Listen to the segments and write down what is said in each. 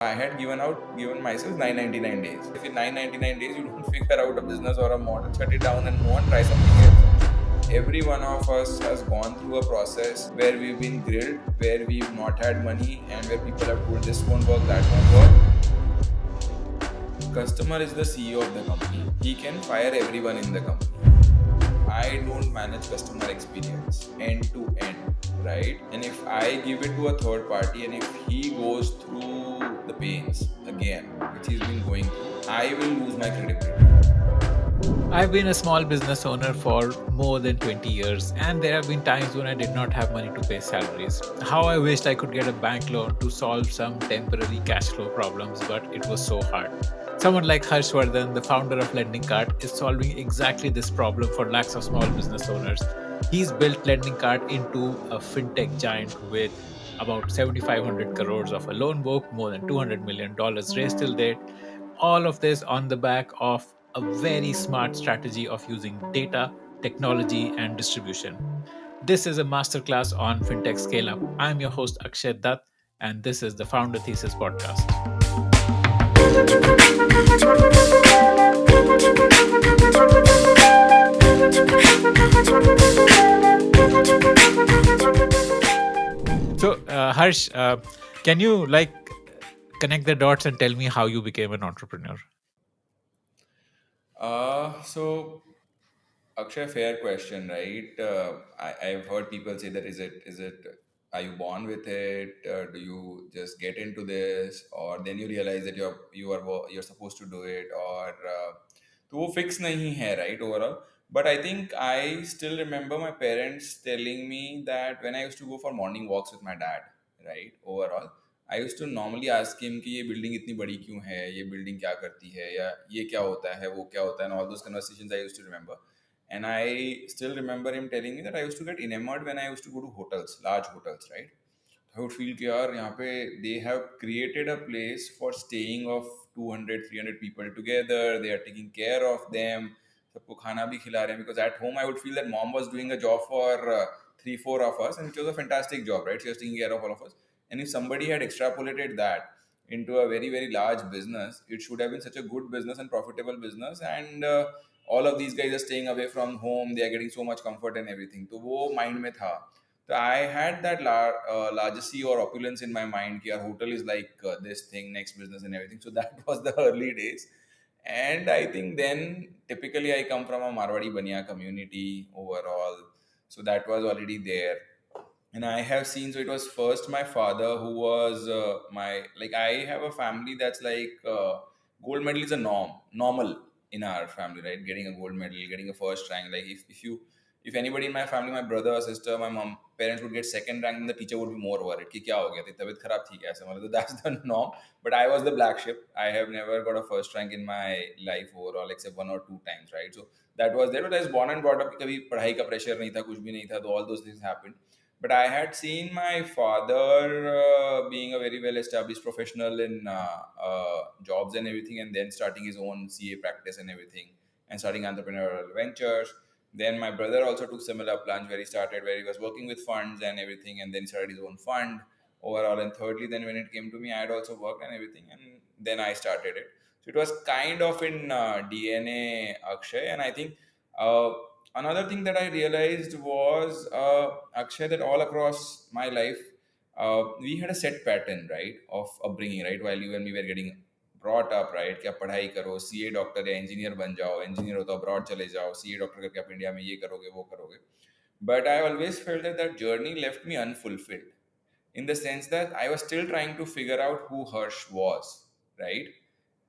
I had given myself 999 days. If in 999 days you don't figure out a business or a model, shut it down and move on, try something else. Every one of us has gone through a process where we've been grilled, where we've not had money, and where people have told this won't work, that won't work. Customer is the CEO of the company. He can fire everyone in the company. I don't manage customer experience end to end, right? And if I give it to a third party and if he goes through the pains again, which he's been going through, I will lose my credibility. I've been a small business owner for more than 20 years, and there have been times when I did not have money to pay salaries. How I wished I could get a bank loan to solve some temporary cash flow problems, but it was so hard. Someone like Harshvardhan, the founder of Lendingkart, is solving exactly this problem for lakhs of small business owners. He's built Lendingkart into a fintech giant with about 7,500 crores of a loan book, more than $200 million raised till date. All of this on the back of a very smart strategy of using data, technology, and distribution. This is a masterclass on fintech scale up. I'm your host, Akshay Dutt, and this is the Founder Thesis podcast. So, Harsh, can you connect the dots and tell me how you became an entrepreneur? So Akshay, fair question, right? I've heard people say that are you born with it? Do you just get into this, or then you realize that you're supposed to do it, or तो वो fix नहीं है, right? Overall, but I think I still remember my parents telling me that when I used to go for morning walks with my dad, right? Overall, I used to normally ask him कि ये building इतनी बड़ी क्यों है, ये building क्या करती है, या ये क्या होता है, वो क्या होता है, and all those conversations I used to remember. And I still remember him telling me that I used to get enamored when I used to go to hotels, large hotels, right? I would feel कि यार यहाँ पे they have created a place for staying of 200, 300 people together. They are taking care of them. सबको खाना भी खिला रहे हैं, because at home I would feel that mom was doing a job for three, four of us, and it was a fantastic job, right? She was taking care of all of us. And if somebody had extrapolated that into a very, very large business, it should have been such a good business and profitable business. And all of these guys are staying away from home. They are getting so much comfort and everything. तो वो mind में था. So I had that largesse or opulence in my mind. Ki our hotel is like this thing, next business and everything. So that was the early days. And I think then typically I come from a Marwadi Baniya community overall. So that was already there. And I have seen, so it was first my father who was like I have a family that's like gold medal is a normal in our family, right? Getting a gold medal, getting a first rank. Like if anybody in my family, my brother or sister, my mom, parents would get second rank, then the teacher would be more worried. कि क्या हो गया थी तबीयत खराब थी क्या ऐसा मतलब. So that's the norm. But I was the black sheep. I have never got a first rank in my life overall except one or two times, right? So that was there. But I was born and brought up कि कभी पढ़ाई का pressure नहीं था, कुछ भी नहीं था. So all those things happened. But I had seen my father being a very well established professional in jobs and everything, and then starting his own CA practice and everything, and starting entrepreneurial ventures. Then my brother also took similar plunge where he started, where he was working with funds and everything, and then he started his own fund overall. And thirdly, then when it came to me, I had also worked and everything, and then I started it. So it was kind of in DNA, Akshay, and I think. Another thing that I realized was Akshay, that all across my life, we had a set pattern, right, of upbringing, right, while you and me were getting brought up, right, क्या पढ़ाई करो, CA doctor या engineer बन जाओ, engineer हो तो abroad चले जाओ, CA डॉक्टर करके आप इंडिया में ये करोगे वो करोगे. But I always felt that that journey left me unfulfilled, in the sense that I was still trying to figure out who Harsh was, right?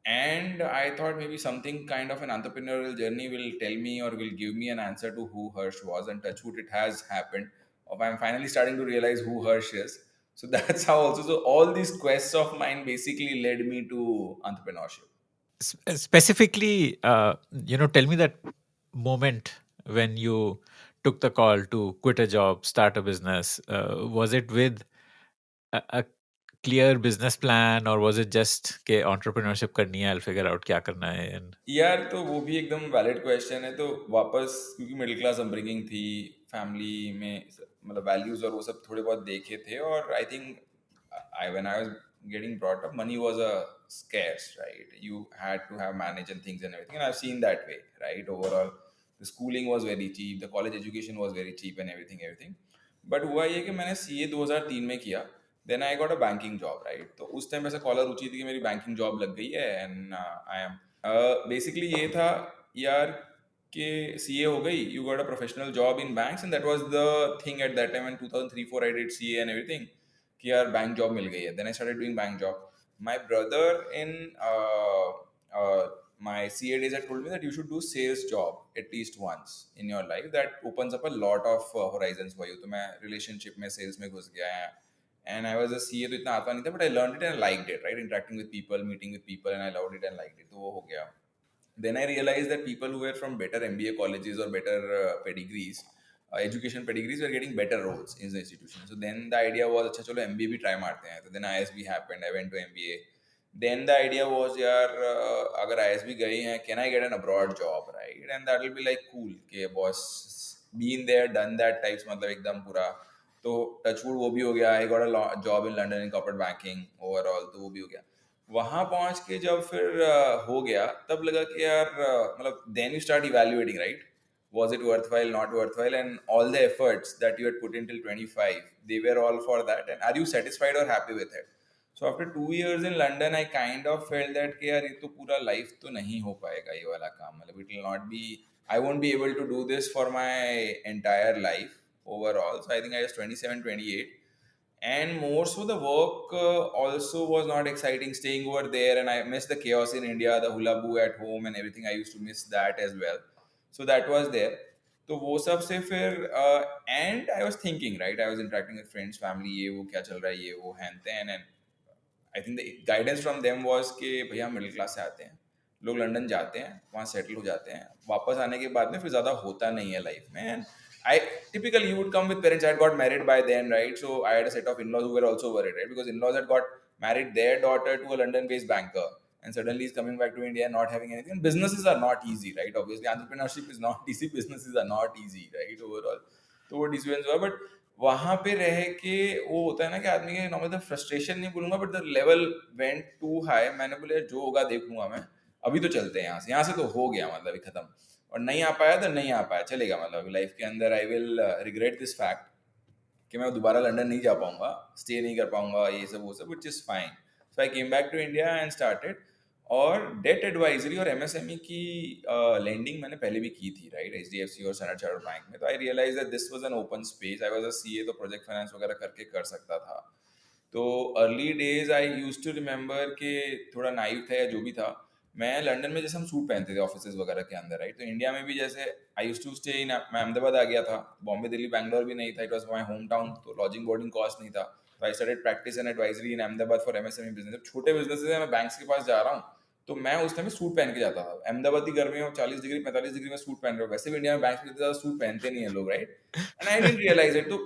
And I thought maybe something kind of an entrepreneurial journey will tell me or will give me an answer to who Harsh was. And touchwood, it has happened. I'm finally starting to realize who Harsh is. So that's how also. So all these quests of mine basically led me to entrepreneurship. Specifically, tell me that moment when you took the call to quit a job, start a business. Was it with a clear business plan, or was it just के entrepreneurship करनी है, I'll figure out क्या करना है? And यार तो वो भी एकदम वैलिड क्वेश्चन है. तो वापस क्योंकि मिडिल क्लास अपब्रिंगिंग थी, फैमिली में मतलब वैल्यूज और वो सब थोड़े बहुत देखे थे. और I think I when I was getting brought up, money was a scarce, right? You had to have manage and things and everything, and I've seen that way, right? Overall, the schooling was very cheap, the college education was very cheap, and everything. But हुआ ये कि मैंने CA 2003 में किया, then I got a banking job, right? तो उस time ऐसा collar रुचि थी कि मेरी बैंकिंग जॉब लग गई है, and I am बेसिकली ये था यार कि CA हो गई, you got a professional job in banks, and that was the thing at that time in 2003-4 I did CA and everything कि यार बैंक जॉब मिल गई है. Then I started doing bank job. My brother in uh, my CA days had told me that you should do sales job at least once in your life. That opens up a lot of horizons for you. तो मैं relationship में sales में घुस गया, and I was a CA तो इतना आता नहीं था, but I learned it and I liked it, right? Interacting with people, meeting with people, and I loved it and liked it. तो वो हो गया. Then I realized that people who were from better MBA colleges or better pedigrees, education pedigrees, were getting better roles in the institution. So then the idea was, अच्छा चलो MBA भी try मारते हैं. So then ISB happened. I went to MBA. Then the idea was, यार अगर ISB गए हैं, can I get an abroad job, right? And that will be like cool कि boss been there, done that types मतलब एकदम पूरा. तो touchwood वो भी हो गया. I got a job in London in corporate banking overall, तो वो भी हो गया. वहां पहुंच के जब फिर हो गया, तब लगा कि यार मतलब then you start evaluating, right? Was it worthwhile, not worthwhile, and all the efforts that you had put in till 25, they were all for that, and are you satisfied or happy with it? So after 2 years in London, I kind of felt that कि यार ये तो पूरा life तो नहीं हो पाएगा ये वाला काम, मतलब it will not be, I won't be able to do this for my entire life overall. So I think I was 27, 28, and more so the work also was not exciting staying over there, and I missed the chaos in India, the hula boo at home and everything. I used to miss that as well. So that was there. तो वो सब से फिर and I was thinking, right, I was interacting with friends, family, ये वो क्या चल रहा है, ये वो हैन तेन, and I think the guidance from them was कि भैया मिडिल क्लास से आते हैं लोग, लंदन जाते हैं, वहाँ सेटल हो जाते हैं, वापस आने के बाद में फिर ज़्यादा होता नहीं है लाइफ में. And I typically you would come with parents. I had got married by then, right? So I had a set of in-laws who were also worried, right? Because in-laws had got married their daughter to a London-based banker, and suddenly he's coming back to India and not having anything. And businesses are not easy, right? Obviously, entrepreneurship is not easy. Businesses are not easy, right? Overall, तो वो decision हुआ, but वहां पे रह के वो होता है ना कि आदमी के नॉर्मल फ्रस्ट्रेशन नहीं बोलूंगा, but the level went too high. मैंने बोले जो होगा देख लूंगा मैं, अभी तो चलते हैं यहाँ से तो हो गया, मतलब खत्म. और नहीं आ पाया तो नहीं आ पाया, चलेगा. मतलब लाइफ के अंदर I will regret this fact कि मैं दोबारा लंदन नहीं जा पाऊंगा, स्टे नहीं कर पाऊंगा, ये सब वो सब, which is fine. So I came back to India and started. और डेट एडवाइजरी और एमएसएमई की लेंडिंग मैंने पहले भी की थी, राइट, एचडीएफसी और स्टैंडर्ड चार्टर्ड बैंक में. तो I realise that this was an open space. I was a CA, तो प्रोजेक्ट फाइनेंस वगैरह करके कर सकता था. तो early days I use to remember कि थोड़ा नाइव था या जो भी था, मैं लंदन में जैसे हम सूट पहनते थे ऑफिस वगैरह के अंदर, राइट, तो इंडिया में भी जैसे आई यूज टू स्टे इन, मैं अहमदाबाद आ गया था, बॉम्बे दिल्ली बैंगलोर भी नहीं था, it was my home town, तो लॉजिंग बोर्डिंग कॉस्ट नहीं था. तो I started practice and advisory in Ahmedabad for MSME business. जब छोटे बिजनेस है, मैं बैंक्स के पास जा रहा हूँ, तो मैं उस टाइम में सूट पहन के जाता था. अहमदाबाद की गर्मी में 40 डिग्री 45 डिग्री में सूट पहन रहे हो, वैसे भी इंडिया में बैंक्स में ज़्यादा सूट पहनते नहीं है लोग, right. And I didn't realise it. तो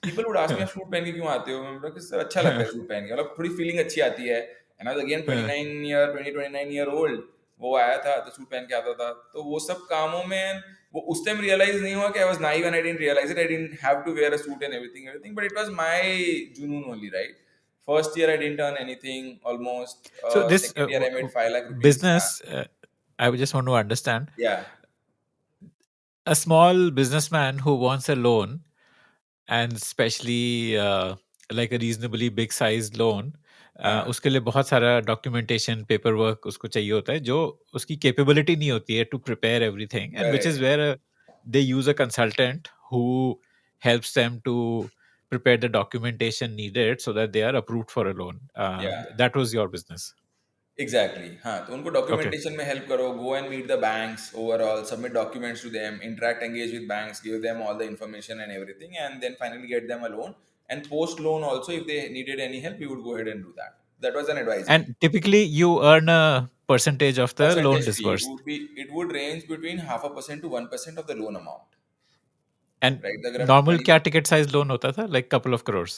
पीपल वुड आस्क मी, आप सूट पहन के क्यों आते हो? मैं बोला कि सर अच्छा लगता है सूट पहन के, मतलब थोड़ी फीलिंग अच्छी आती है. And I was again 29 year old. वो आया था तो सूट पहन के आता था. तो वो सब कामों में वो उस टाइम रियलाइज नहीं हुआ कि I was naive and I didn't realise it. I didn't have to wear a suit and everything, but it was my जुनून only, right. First year I didn't earn anything almost. So this Second year I made 5 lakh rupees. business, I would just want to understand, Yeah, a small businessman who wants a loan, and especially like a reasonably big sized loan, हाँ, उसके लिए बहुत सारा documentation paper work उसको चाहिए होता है, जो उसकी कैपेबिलिटी नहीं होती है to prepare everything, and which is correct. Where they use a consultant who helps them to prepare the documentation needed so that they are approved for a loan. Yeah. That was your business. Exactly, हाँ. तो उनको Okay. Documentation में help करो, go and meet the banks overall, submit documents to them, interact engage with banks, give them all the information and everything, and then finally get them a loan. And post loan also if they needed any help, we would go ahead and do that. That was an advisory. And typically you earn a percentage of the loan Percentage fee, it disbursed. would be, it would range between 0.5% to 1% of the loan amount, And right? अगर आप normal 20, क्या ticket size loan होता था, like couple of crores?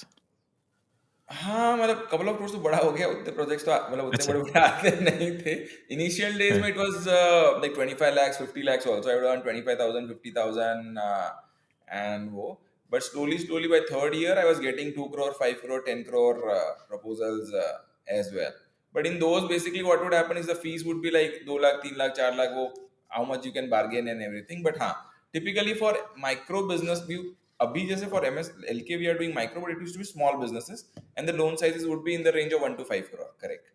हाँ, मतलब couple of crores तो बड़ा हो गया, उतने प्रोजेक्ट्स तो मतलब उतने अच्छा. बड़े बड़े आते नहीं थे. इनिशियल डेज हाँ. में it was like 25 lakhs 50 lakhs also. I would earn 25,000 50,000 and वो. But slowly by third year, I was getting 2 crore, 5 crore, 10 crore proposals as well. But in those, basically, what would happen is the fees would be like 2 lakh, 3 lakh, 4 lakh, wo, how much you can bargain and everything. But typically for micro business, abhi jaise for MSLK, we are doing micro, but it used to be small businesses, and the loan sizes would be in the range of 1 to 5 crore, correct?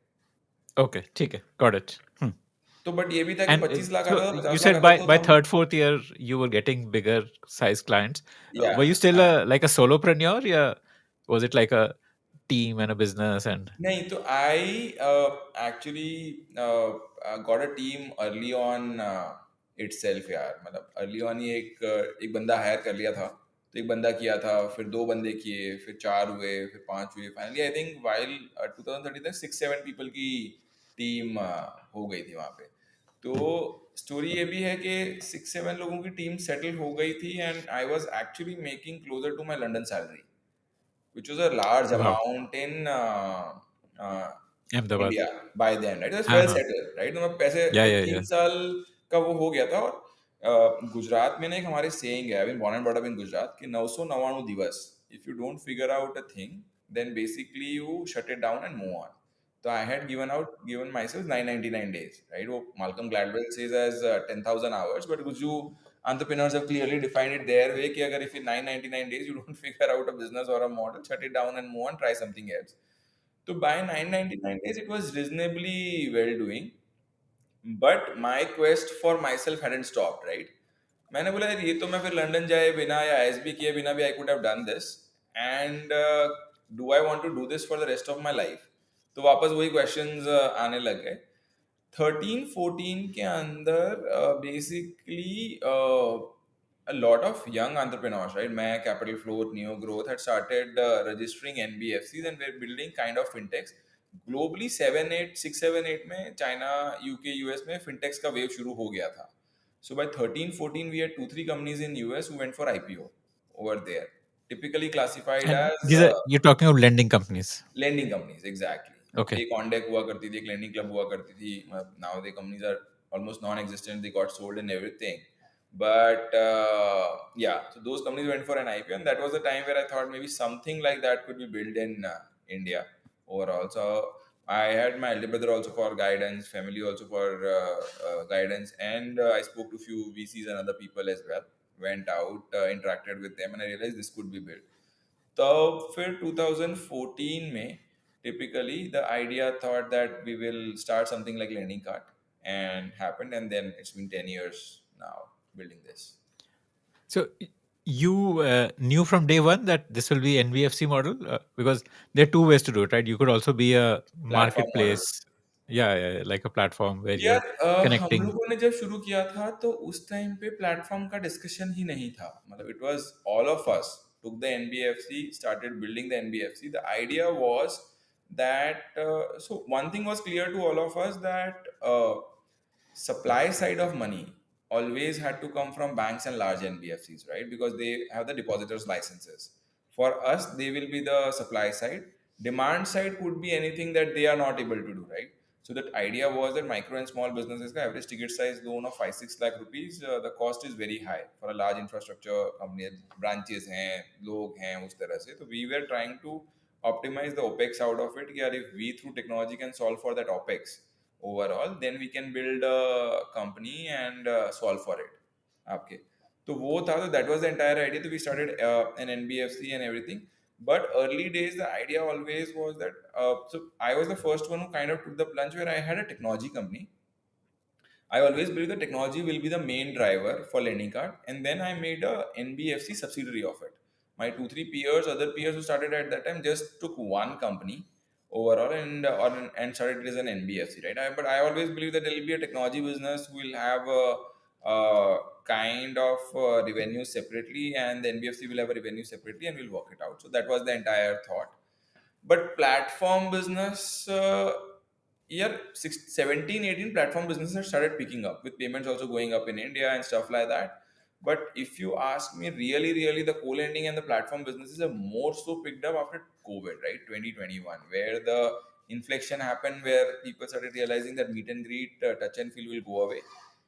Okay, ठीक है, got it. तो but ये भी था कि And 25 lakh so आता था, you 50 lakh said आता था, तो by हम third, fourth year you were getting bigger size clients. या Were you still हाँ. like a solopreneur? Yeah, was it like a team and a business and नहीं तो I actually got a team early on itself यार. मतलब early on ही एक बंदा higher कर लिया था. तो एक बंदा किया था, फिर दो बंदे किए, फिर चार हुए, फिर पांच हुए. फाइनली आई थिंक वाइल 2030 तक 6-7 पीपल की टीम हो गई थी वहाँ पे. तो स्टोरी ये भी है कि 6-7 लोगों की टीम सेटल हो गई थी, and I was actually making closer to my London salary, which was a large wow, amount in uh, Ahmedabad? India by then, right? It was well Uh-huh. settled, right? तो मैं पैसे Yeah, तो yeah, तीन yeah. साल का वो हो गया था. और गुजरात में ना एक हमारे सेइंग है, I been born and brought up in Gujarat, कि 999 दिवस, if you don't figure out a thing, then basically you shut it down and move on. So I had given myself 999 days, right? वो Malcolm Gladwell says as 10,000 hours, but कुछ जो entrepreneurs have clearly defined it their way कि अगर if in 999 days you don't figure out a business or a model, shut it down and move on, try something else. So by 999 days, it was reasonably well doing, but my quest for myself hadn't stopped, right? मैंने बोला यार ये तो मैं फिर London जाए बिना या एसबी किए बिना भी I could have done this, and do I want to do this for the rest of my life. तो वापस वही क्वेश्चंस आने लग गए. 13-14 के अंदर basically a lot of young entrepreneurs, right? मैं, Capital Flow, Neo Growth had started registering NBFCs, and we're building kind of fintechs. Globally 7-8 में China, UK, US में fintechs का wave शुरू हो गया था. So by 13-14 we had 2-3 companies in US who went for IPO over there. Typically classified And as these are you're talking of lending companies. lending companies, exactly. Okay. एक on deck हुआ करती थी, एक lending club हुआ करती थी. Now the companies are almost non-existent. They got sold and everything. But yeah, so those companies went for an IPO, and that was the time where I thought maybe something like that could be built in India overall. So I had my elder brother also for guidance, family also for guidance, and I spoke to few VCs and other people as well. Went out, interacted with them, and I realized this could be built. तो फिर 2014 में typically the idea thought that we will start something like Lendingkart, and happened, and then it's been 10 years now building this So you knew from day one that this will be NBFC model because there are two ways to do it, right? You could also be a platform model. marketplace, yeah, like a platform where यार you're हम connecting. लोगों ने जब शुरू किया था तो उस टाइम पे प्लेटफॉर्म का डिस्कशन ही नहीं था. मतलब it was all of us took the NBFC, started building the NBFC. The idea was that so one thing was clear to all of us, that supply side of money always had to come from banks and large NBFCs, right? Because they have the depositors licenses. For us, they will be the supply side. Demand side could be anything that they are not able to do, right? So that idea was that micro and small businesses ka average ticket size loan of 5-6 lakh rupees, the cost is very high for a large infrastructure company. Branches hain, log hain, us tarah se. So we were trying to optimize the OPEX out of it. That if we through technology can solve for that OPEX overall, then we can build a company and solve for it. आपके तो वो था. तो that was the entire idea. So we started an NBFC and everything. But early days, the idea always was that so I was the first one who kind of took the plunge, where I had a technology company. I always believe that technology will be the main driver for Lendingkart, and then I made a NBFC subsidiary of it. My 2-3 peers, other peers who started at that time, just took one company overall, and started it as an NBFC, right? But I always believe that there will be a technology business who will have a kind of revenue separately, and the NBFC will have a revenue separately, and we'll work it out. So that was the entire thought. But platform business, yeah, 17-18 platform businesses have started picking up, with payments also going up in India and stuff like that. But if you ask me, really, the co-lending and the platform businesses have more so picked up after COVID, right? 2021, where the inflection happened, where people started realizing that meet and greet, touch and feel will go away.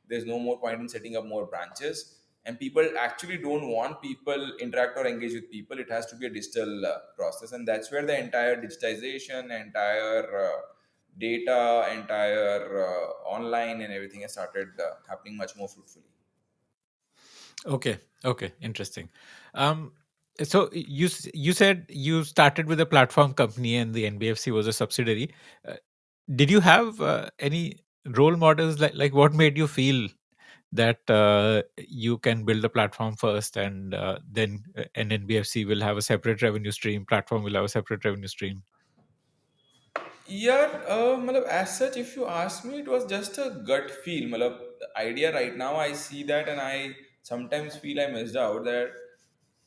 There's no more point in setting up more branches, and people actually don't want people interact or engage with people. It has to be a digital process, and that's where the entire digitization, entire data, entire online and everything has started happening much more fruitfully. Okay. Okay. Interesting. Um, so you said you started with a platform company and the NBFC was a subsidiary. Uh, did you have any role models? Like what made you feel that you can build a platform first, and then an NBFC will have a separate revenue stream, platform will have a separate revenue stream? Yeah, matlab, as such, if you ask me, it was just a gut feel. Matlab, the idea right now, I see that, and I sometimes feel I missed out that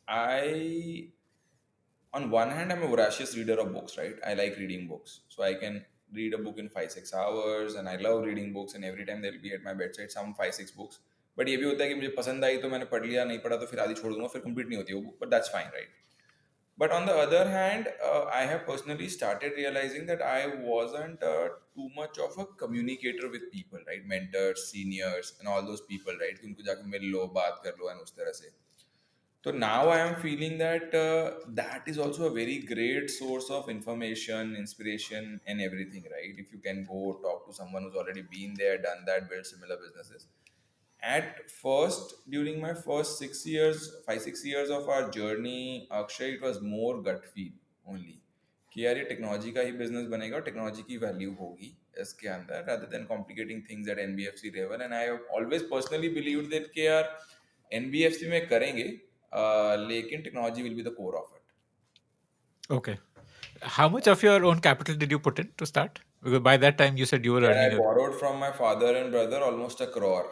I, on one hand, I'm a voracious reader of books, right? I like reading books. So I can read a book in 5 6 hours, and I love reading books, and every time they'll be at my bedside some 5 6 books. But ये भी होता है कि मुझे पसंद आई तो मैंने पढ़ लिया, नहीं पढ़ा तो फिर आधी छोड़ दूंगा, फिर कंप्लीट नहीं होती वो book, but that's fine, right? But on the other hand, I have personally started realizing that I wasn't too much of a communicator with people, right? Mentors, seniors, and all those people, right? कि उनको जाके मिल लो, बात कर लो, and उस तरह से. So now I am feeling that that is also a very great source of information, inspiration, and everything, right? If you can go talk to someone who's already been there, done that, built similar businesses. At first, during my first 6 years, 5 6 years of our journey, Akshay, it was more gut feel only. कि यार ये technology का ही business बनेगा और technology की value होगी इसके अंदर, rather than complicating things at NBFC level. And I have always personally believed that कि यार NBFC में करेंगे, लेकिन technology will be the core of it. Okay. How much of your own capital did you put in to start? Because by that time you said you were यार I earning a. borrowed from my father and brother almost a crore.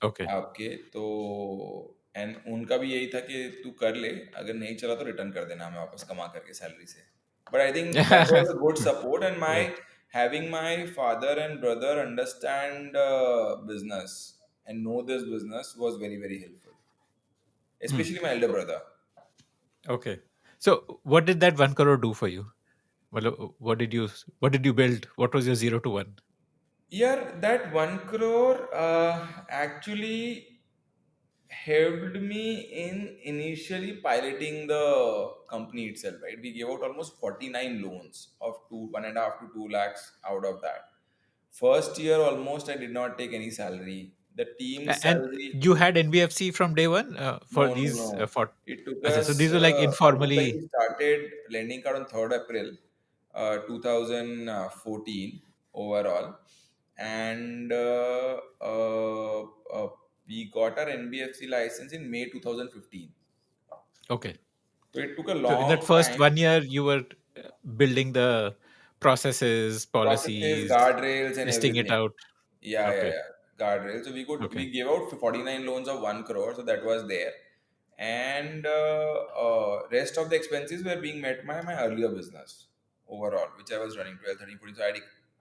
Okay. आपके तो, and उनका भी यही था कि तू कर ले, अगर नहीं चला तो रिटर्न कर देना हमें वापस कमा करके सैलरी से. But I think that was a good support, and my Right. having my father and brother understand business and know this business was very very helpful, Hmm. especially my elder brother. Okay. So what did that 1 crore do for you? Well, what did you build? What was your 0 to 1? Yeah, that 1 crore actually helped me in initially piloting the company itself, right? We gave out almost 49 loans of 1.5 to 2 lakhs out of that. First year, almost I did not take any salary. The team's And salary, you had NBFC from day one for no, no, these no. for. It took Okay, so us these were like almost like informally. we started lending card on 3rd April 2014 overall. And we got our NBFC license in May 2015. Okay. So it took a So in that long first time. 1 year, you were building the processes, Processes, policies, guardrails, and testing it everything. out. Yeah, yeah, Okay. yeah. Guardrails. So we Okay. gave out 49 loans of 1 crore, so that was there, and rest of the expenses were being met by my earlier business overall, which I was running 12, 13, 14. So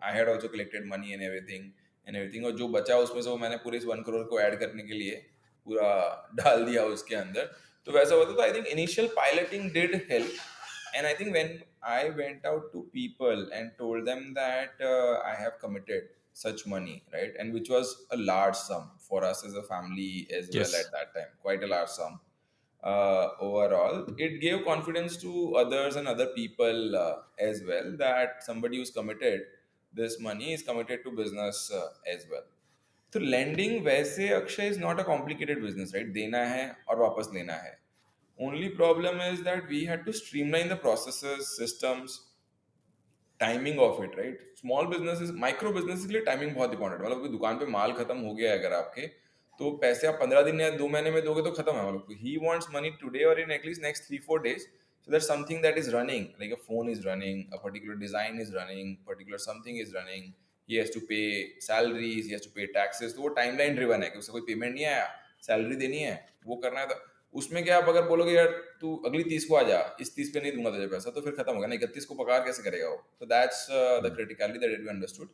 I had also collected money and everything. और जो बचा उसमें से वो मैंने पूरे इस 1 crore को ऐड करने के लिए पूरा डाल दिया उसके अंदर. तो वैसा होता, तो I think initial piloting did help. And I think when I went out to people and told them that I have committed such money, right, and which was a large sum for us as a family as well Yes. at that time, quite a large sum overall, it gave confidence to others and other people as well, that somebody who's committed this money is committed to business as well. तो lending वैसे Akshay is not a complicated business, right? देना है और वापस लेना है. Only problem is that we had to streamline the processes, systems, timing of it, right? Small businesses, micro business के लिए टाइमिंग बहुत इंपॉर्टेंट है. मतलब कोई दुकान पे माल खत्म हो गया है अगर आपके, तो पैसे आप 15 दिन या 2 महीने में दोगे तो खत्म है. मतलब ही वांट्स मनी टुडे और in at least next 3 4 days, so that something that is running, like a phone is running, a particular design is running, particular something is running, he has to pay salaries, he has to pay taxes. तो वो timeline driven है कि उससे कोई payment नहीं आया, salary देनी है, वो करना है. तो उसमें क्या, आप अगर बोलोगे यार तू अगली 30 को आ जा, इस 30 पे नहीं दूंगा तुझे पैसा, तो फिर खत्म होगा ना, 31 को पगार कैसे करेगा वो. तो that's the Mm. criticality that we understood.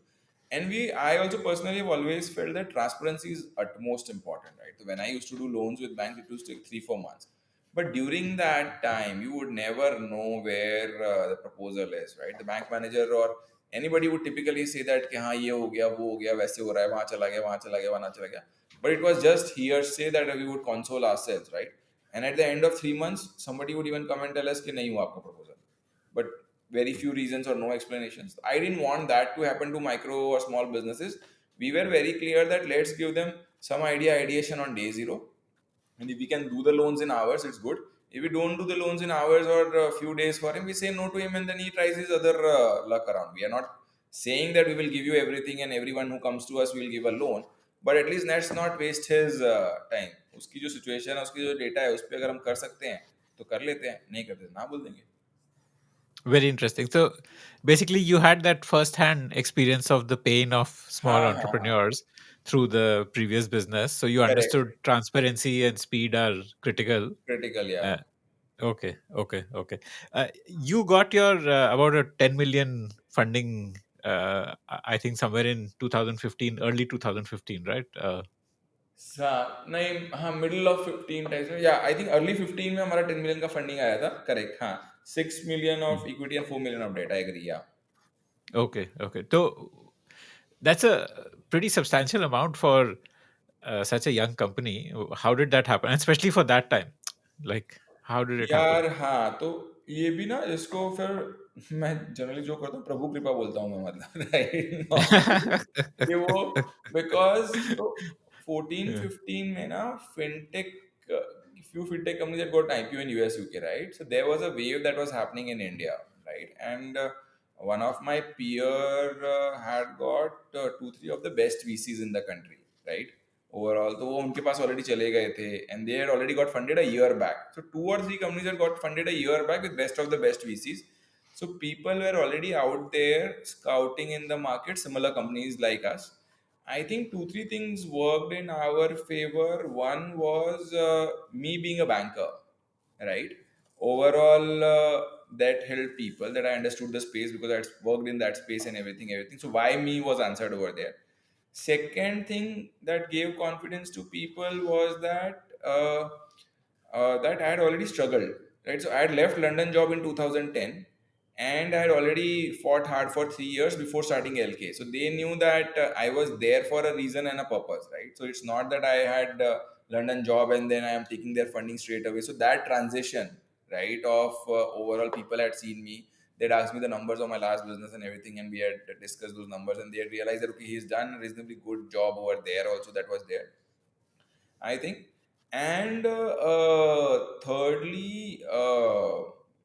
And I also personally have always felt that transparency is utmost important, right? So when I used to do loans with banks, it used to take 3 4 months, but during that time you would never know where the proposal is, right? The bank manager or anybody would typically say that कि हाँ ये हो गया वो हो गया वैसे हो रहा है वहाँ चला गया वहाँ चला गया वहाँ चला गया, but it was just hearsay that we would console ourselves, right? And at the end of 3 months somebody would even come and tell us कि नहीं हुआ आपका proposal, but very few reasons or no explanations. I didn't want that to happen to micro or small businesses. We were very clear that let's give them some ideation on day zero, and if we can do the loans in hours, it's good. If we don't do the loans in hours or a few days for him, we say no to him, and then he tries his other luck around. We are not saying that we will give you everything and everyone who comes to us will give a loan, but at least let's not waste his time. उसकी जो situation है उसकी जो data है उस पर अगर हम कर सकते हैं तो कर लेते हैं, नहीं करते ना बोल देंगे. Very interesting. So basically, you had that first-hand experience of the pain of small हाँ हाँ हाँ, entrepreneurs through the previous business. So you understood correct, transparency and speed are critical. Critical या. Uh, okay, okay, okay. You got your about a 10 million funding. I think somewhere in 2015, early 2015, right? नहीं हाँ, middle of 15 times में, या I think early 15 में हमारा 10 million का funding आया था, करेक्ट हाँ. 6 million Hmm. Of equity and 4 million of debt, I agree yeah. Okay, okay. So that's a pretty substantial amount for such a young company. How did that happen? And especially for that time, like how did it happen? यार हाँ, तो ये भी ना इसको फिर मैं generally जो करता हूँ प्रभु कृपा बोलता हूँ मैं, मतलब राइट नॉर्मली कि वो, बिकॉज तो 14 Yeah. 15 में ना fintech, few fintech companies that got IPO in US UK, right? So there was a wave that was happening in India, right? And one of my peer had got two three of the best VCs in the country, right? Overall, तो वो उनके पास already चले गए थे, and they had already got funded a year back. So two or three companies had got funded a year back with best of the best VCs. So people were already out there scouting in the market, similar companies like us. I think two, three things worked in our favor. One was me being a banker, right? Overall, that helped people that I understood the space because I had worked in that space and everything. So why me was answered over there. Second thing that gave confidence to people was that I had already struggled, right? So I had left London job in 2010, and I had already fought hard for 3 years before starting LK. So they knew that I was there for a reason and a purpose, right? So it's not that I had London job and then I am taking their funding straight away. So that transition, right, of overall people had seen me. They'd asked me the numbers of my last business and everything, and we had discussed those numbers, and they had realized that okay, he's done a reasonably good job over there. Also, that was there, I think. And thirdly,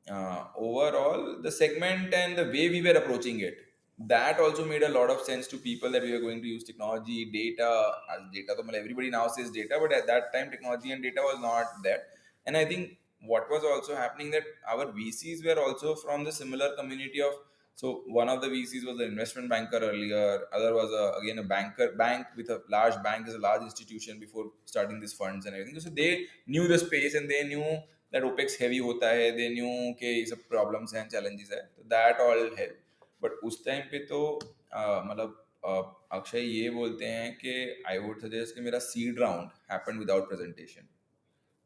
overall, the segment and the way we were approaching it, that also made a lot of sense to people that we were going to use technology, data. As data, तो मतलब everybody now says data, but at that time, technology and data was not there. And I think what was also happening that our VCs were also from the similar community of, so one of the VCs was an investment banker earlier. Other was again a bank with a large bank is a large institution before starting these funds and everything. So they knew the space and they knew that OPEX heavy hota hai. They knew कि सब problems and challenges है. So that all helped. But उस time पे तो मतलब अक्षय ये बोलते हैं कि I would suggest कि मेरा seed round happened without presentation.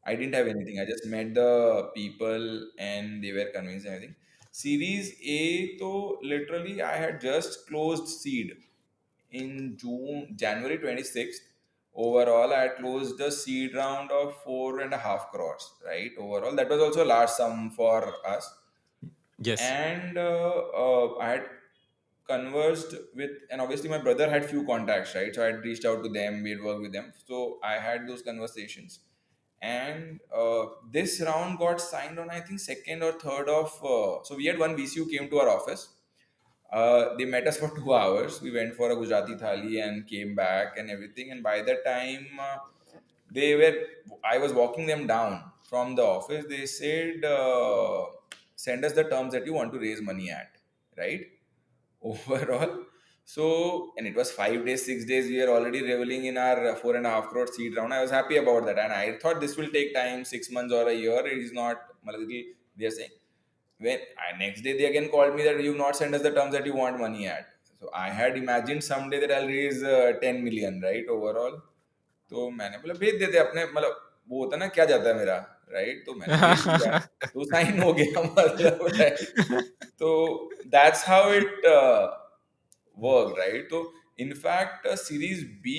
I didn't have anything. I just met the people and they were convinced and everything. Series A, though, literally, I had just closed seed in January 26th. Overall, I had closed the seed round of 4.5 crores, right? Overall, that was also a large sum for us. Yes. And I had conversed with, and obviously my brother had few contacts, right? So I had reached out to them, we had worked with them. So I had those conversations, and this round got signed on I think second or third of. So we had one VC who came to our office. They met us for 2 hours. We went for a Gujarati thali and came back and everything. And by the time they were, I was walking them down from the office. They said, "Send us the terms that you want to raise money at." Right? Overall. So, and it was 5 days, 6 days. We are already reveling in our 4.5 crore seed round. I was happy about that, and I thought this will take time, 6 months or a year. It is not. They are saying when next day they again called me that you've not sent us the terms that you want money at. So I had imagined someday that I'll raise 10 million, right? Overall. तो मैंने बोला भेज देते अपने, मतलब वो होता ना क्या जाता है मेरा, राइट? तो मैंने भेज दिया, तो साइन हो गया मतलब, right? So that's how it. worked, right? So in fact series B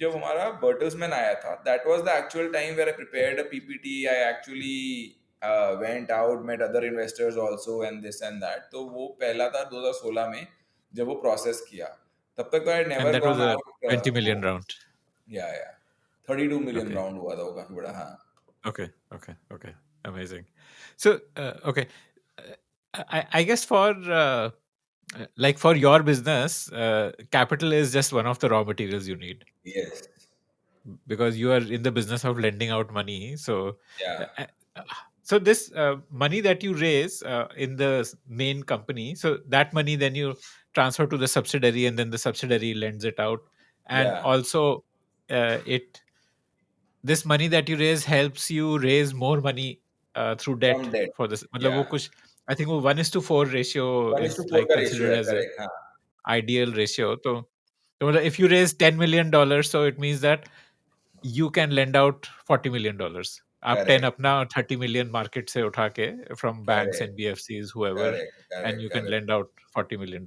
जब हमारा बर्टल्समैन आया था, that was the actual time where I prepared a PPT. I actually went out, met other investors also and this and that. तो वो पहला था 2016 में जब वो प्रोसेस किया. तब तक तो I had And never that was gone a out. 20 million वो round. या 32 million Okay. राउंड हुआ था वो, काफी बड़ा. हाँ. Okay. Okay. Okay. Amazing. So, okay. I guess for like for your business, capital is just one of the raw materials you need Yes. because you are in the business of lending out money. So, Yeah. uh, so this money that you raise in the main company, so that money then you transfer to the subsidiary, and then the subsidiary lends it out, and Yeah. also it this money that you raise helps you raise more money through debt From debt. for this. मतलब वो Yeah. कुछ I think वो 1:4 ratio 1 is to is 4 like का ratio considered है, as a correct. हाँ. ideal ratio. तो मतलब if you raise $10 million, so it means that you can lend out $40 million. आप 10 करेक्ट. अपना 30 million market से उठा के from banks, correct. NBFCs, whoever, correct. and correct. you can correct. lend out $40 million.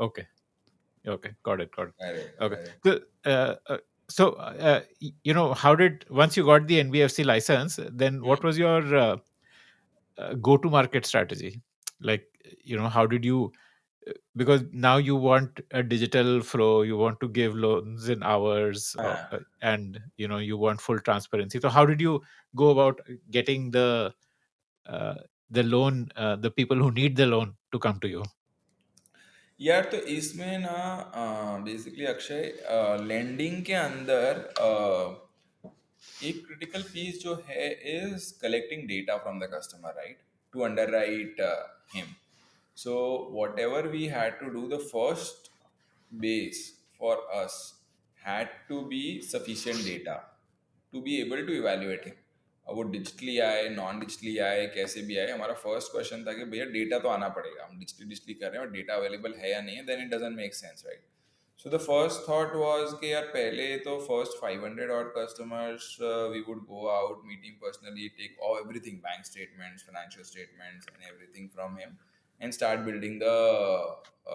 Okay, okay, got it, got it. Correct. Okay, correct. you know, how did once you got the NBFC license, then what was your go-to market strategy? Like, you know, how did you because now you want a digital flow, you want to give loans in hours, हाँ. and you know you want full transparency. So how did you go about getting uh, the loan, the people who need the loan to come to you? यार तो इसमें ना basically Akshay lending के अंदर एक critical piece जो है is collecting data from the customer, right, to underwrite him. So whatever we had to do, the first base for us had to be sufficient data to be able to evaluate him. अब वो digitally आए, non digitally आए, कैसे भी आए, हमारा first question था कि भैया डेटा तो आना पड़ेगा. हम डिजिटली डिजिटली कर रहे हैं और डेटा अवेलेबल है या नहीं है, then it doesn't make sense, right. So the first thought was कि यार पहले तो first 500 odd customers we would go out, meet him personally, take all everything, bank statements, financial statements, and everything from him, and start building the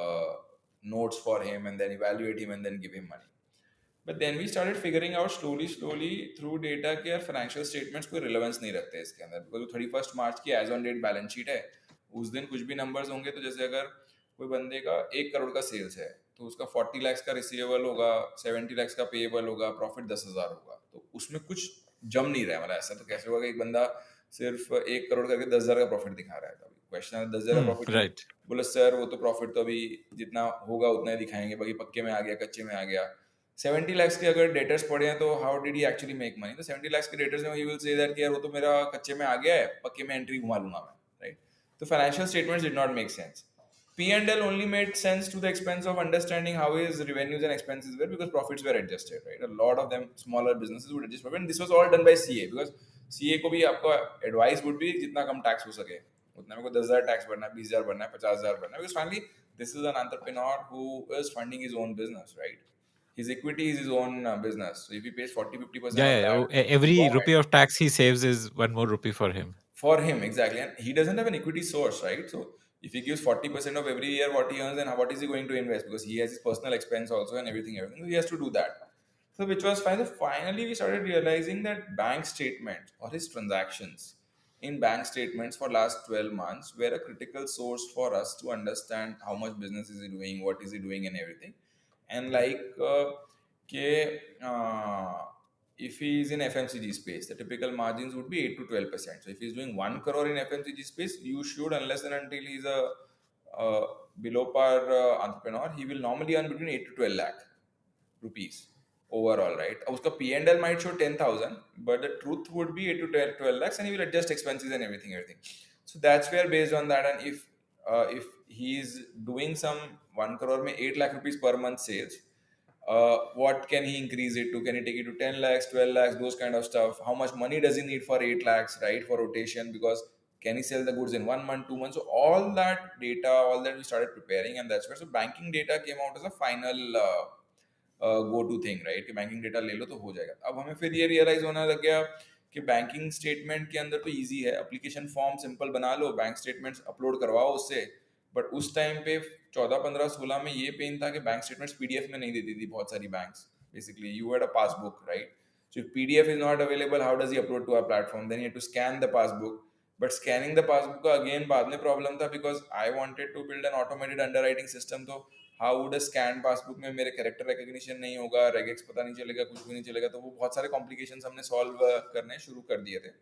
uh, notes for him, and then evaluate him, and then give him money. But then we started figuring out slowly through data कि यार financial statements कोई relevance नहीं रखते इसके अंदर, because 31st मार्च की as on date balance sheet है. उस दिन कुछ भी numbers होंगे, तो जैसे अगर कोई बंदे का 1 करोड़ का सेल्स है तो उसका 40 lakhs का रिसीवेबल होगा, 70 lakhs का पेएबल होगा, प्रॉफिट 10,000 होगा, तो उसमें कुछ जम नहीं रहा है. मतलब ऐसा तो कैसे होगा कि एक बंदा सिर्फ 1 करोड़ करके 10,000 का प्रॉफिट दिखा रहा है. तो क्वेश्चन है 10,000 का प्रॉफिट क्यों? Right. बोले सर वो तो प्रॉफिट तो अभी जितना होगा उतना ही दिखाएंगे, बाकी पक्के में आ गया, कच्चे में आ गया. 70 lakhs के अगर डेटर्स पड़े हैं तो how did he actually make money? तो 70 lakhs के डेटर्स में ही विल से दैट कि यार वो तो मेरा कच्चे में आ गया है, पक्के में एंट्री घुमा लूंगा मैं, राइट. तो financial statements did not make sense. P&L only made sense to the expense of understanding how his revenues and expenses were, because profits were adjusted, right? A lot of them, smaller businesses would adjust profit, and this was all done by CA, because CA को भी आपका advice would be जितना कम tax हो सके उतना. मेरे को 10,000 tax भरना है, 20,000 भरना है, 50,000 भरना है, because finally this is an entrepreneur who is funding his own business, right? His equity is his own business. So if he pays 40-50% Yeah, of yeah. that to Every rupee government, of tax he saves is one more rupee for him. for him, exactly. And he doesn't have an equity source, right? So if he gives 40% of every year what he earns, then what is he going to invest? Because he has his personal expense also and everything. So he has to do that. So which was fine. So finally we started realizing that bank statements or his transactions in bank statements for last 12 months were a critical source for us to understand how much business is he doing, what is he doing, and everything. And like if he is in FMCG space, the typical margins would be 8 to 12%. So if he's doing 1 crore in FMCG space, you should, unless and until he's a below par entrepreneur, he will normally earn between 8 to 12 lakh rupees overall, right? Uska P&L might show 10,000, but the truth would be 8 to 12 lakhs, and he will adjust expenses and everything. So that's where, based on that, and if he's doing some 1 crore mein 8 lakh rupees per month sales, what can he increase it to? Can he take it to 10 lakhs, 12 lakhs, those kind of stuff? How much money does he need for 8 lakhs, right? For rotation, because can he sell the goods in 1 month, 2 months? So all that data, all that we started preparing, and that's where, so banking data came out as a final go to thing, right, कि banking data ले लो तो हो जाएगा. अब हमें फिर ये रियलाइज होने लग गया कि बैंकिंग स्टेटमेंट के अंदर तो ईजी है, एप्लीकेशन फॉर्म सिंपल बना लो, बैंक स्टेटमेंट्स अपलोड करवाओ उससे, बट उस टाइम पे 14 15 16 में ये पेन था कि बैंक स्टेटमेंट्स पीडीएफ में नहीं देती थी बहुत सारी banks. Basically you had a passbook, right? So if PDF is not available, how does he upload to our platform? Then you have to scan the passbook. But scanning the passbook का again बाद में problem था because I wanted to build an automated underwriting system. तो how would a scan passbook में मेरे character recognition नहीं होगा, regex पता नहीं चलेगा, कुछ भी नहीं चलेगा. तो वो बहुत सारे complications हमने solve करने शुरू कर दिए थे.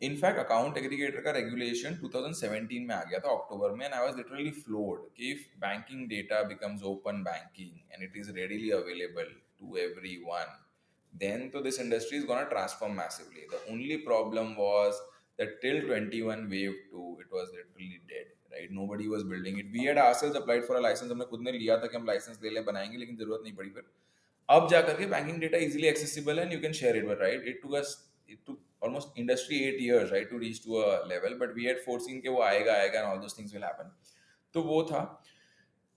इनफैक्ट अकाउंट एग्रीगेटर का रेगुलेशन 2017 में आ गया था अक्टूबर में, and I was literally floored कि if banking data becomes open banking and it is readily available to everyone, then तो this industry is gonna transform massively. The only problem was that till 21 wave 2 it was literally dead, right? Nobody was building it. We had ourselves applied for a license, हमने खुद ने लिया था कि हम licence ले लें, बनाएंगे, लेकिन जरूरत नहीं पड़ी. फिर अब जा करके बैंकिंग डेटा इजीली एक्सेसिबल है and you can share it, but right it took almost industry 8 years, right, to reach to a level, but we had foreseen कि वो आएगा आएगा and all those things will happen. तो वो था.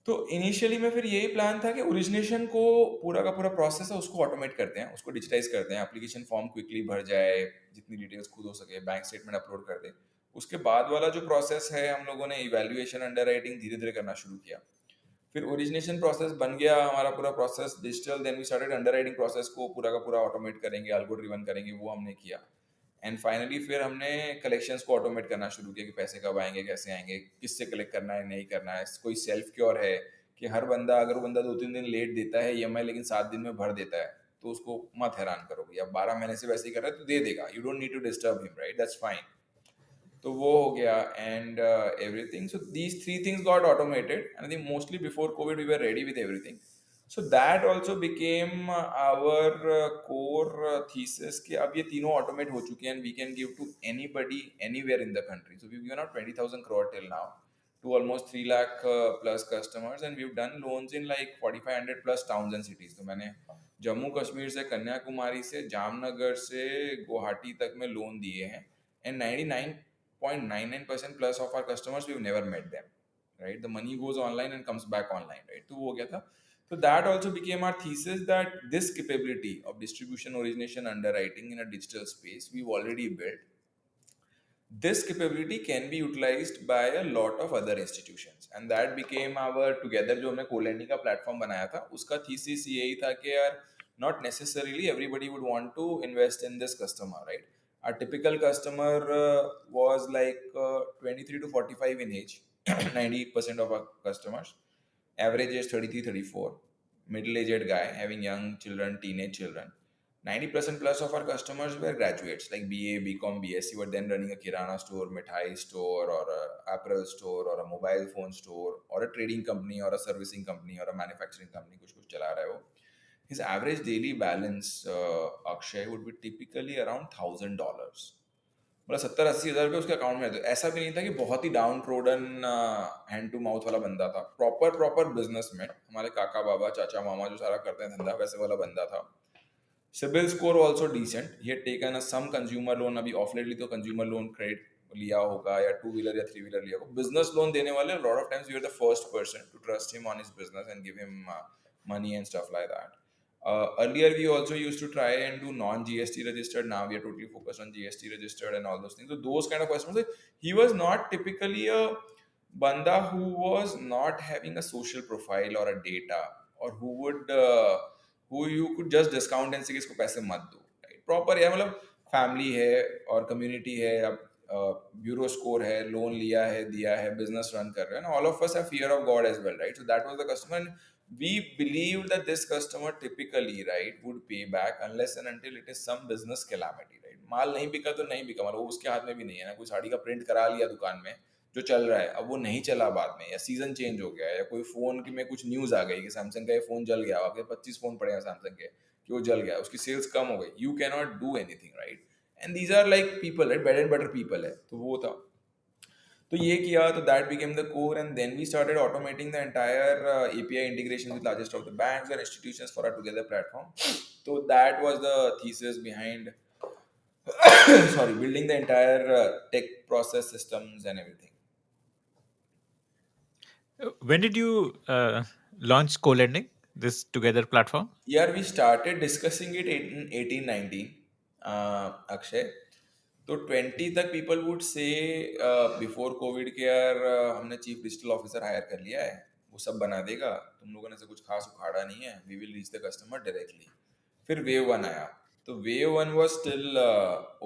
तो initially में फिर यही प्लान था कि ओरिजिनेशन को पूरा का पूरा प्रोसेस है उसको ऑटोमेट करते हैं, उसको डिजिटाइज करते हैं, एप्लीकेशन फॉर्म क्विकली भर जाए, जितनी डिटेल्स खुद हो सके, बैंक स्टेटमेंट अपलोड कर दे. उसके बाद वाला जो प्रोसेस है हम लोगों ने इवैल्यूएशन अंडर राइटिंग धीरे धीरे करना शुरू किया. फिर ओरिजिनेशन प्रोसेस बन गया हमारा पूरा process digital, then we started underwriting process को पूरा का पूरा ऑटोमेट करेंगे, अल्गो ड्रिवन करेंगे, वो हमने किया. एंड फाइनली फिर हमने कलेक्शंस को ऑटोमेट करना शुरू किया कि पैसे कब आएंगे, कैसे आएंगे, किससे कलेक्ट करना है, नहीं करना है. कोई सेल्फ क्योर है कि हर बंदा, अगर वो बंदा 2 3 दिन लेट देता है ईएमआई लेकिन 7 दिन में भर देता है, तो उसको मत हैरान करो भैया, 12 महीने से वैसे ही कर रहा है तो दे देगा, you don't need to disturb him, right, that's fine. तो वो हो गया and everything. So these three things got automated and I think mostly before Covid we were ready with everything. So that also became our core thesis कि अब ये तीनों automate हो चुके हैं and we can give to anybody anywhere in the country. So we given out 20,000 crore till now to almost 3 lakh plus customers, and we've done loans in like 4500 plus towns and cities. तो मैंने जम्मू कश्मीर से, कन्याकुमारी से, जामनगर से गुवाहाटी तक में loan दिए हैं, and 99.99% plus of our customers we've never met them, right? The money goes online and comes back online, right? तो वो हो गया था. So that also became our thesis, that this capability of distribution, origination, underwriting in a digital space we've already built. This capability can be utilized by a lot of other institutions, and that became our together जो हमने co-lending का platform बनाया था, उसका thesis यही था कि यार not necessarily everybody would want to invest in this customer, right? Our typical customer was like 23 to 45 in age. 90% of our customers, average age 33 34, middle aged guy having young children, teenage children. 90% plus of our customers were graduates like BA, BCom, BSc, were then running a kirana store, mithai store, or a apparel store, or a mobile phone store, or a trading company, or a servicing company, or a manufacturing company, कुछ कुछ चला रहा है वो. His average daily balance, Akshay, would be typically around $1,000. मतलब 70 80 हज़ार रुपये उसके अकाउंट में. तो ऐसा भी नहीं था कि बहुत ही down trodden hand to mouth वाला बंदा था. प्रॉपर प्रॉपर बिजनेसमैन, हमारे काका बाबा चाचा मामा जो सारा करते हैं धंधा, वैसे वाला बंदा था. CIBIL score also decent. He had taken a some consumer loan, अभी ऑफ लेटली तो कंज्यूमर लोन क्रेडिट लिया होगा, या 2 व्हीलर या 3 व्हीलर लिया होगा. बिजनेस लोन देने वाले lot of times we are the first person to trust him on his business and give him money and stuff like that. Earlier, we also used to try and do non-GST registered. Now we are totally focused on GST registered and all those things. So those kind of customers, he was not typically a banda who was not having a social profile or a data, or who you could just discount and say इसको पैसे मत दो. Right? Proper है, मतलब family है और community है, अब ब्यूरो स्कोर है, लोन लिया है, दिया है, बिजनेस रन कर रहे हैं. All of us have fear of God as well, right? So that was the customer. We believe that this customer typically, right, would pay back unless and until it is some business calamity, right? माल नहीं बिका तो नहीं बिका, मतलब वो उसके हाथ में भी नहीं है ना. कोई साड़ी का प्रिंट करा लिया दुकान में जो चल रहा है, अब वो नहीं चला बाद में, या सीजन चेंज हो गया, या कोई फोन की में कुछ न्यूज आ गई कि सैमसंग का ये फोन जल गया, आपके 25 फोन पड़े हैं सैमसंग के कि वो जल गया, उसकी सेल्स कम हो गई, you can not do anything, right? And these are like people, right, bread and butter people है. तो वो था. तो ये किया, तो that became the core, and then we started automating the entire API integration with largest of the banks and institutions for a together platform. तो that was the thesis behind sorry, building the entire tech process systems and everything. When did you launch co-lending, this together platform? Yeah, we started discussing it in 18 19, Akshay. तो 20 तक people would say before Covid के यार हमने chief digital officer higher कर लिया है, वो सब बना देगा, तुम लोगों ने से कुछ खास उखाड़ा नहीं है, we will reach the customer directly. फिर वेव वन आया, तो wave one was still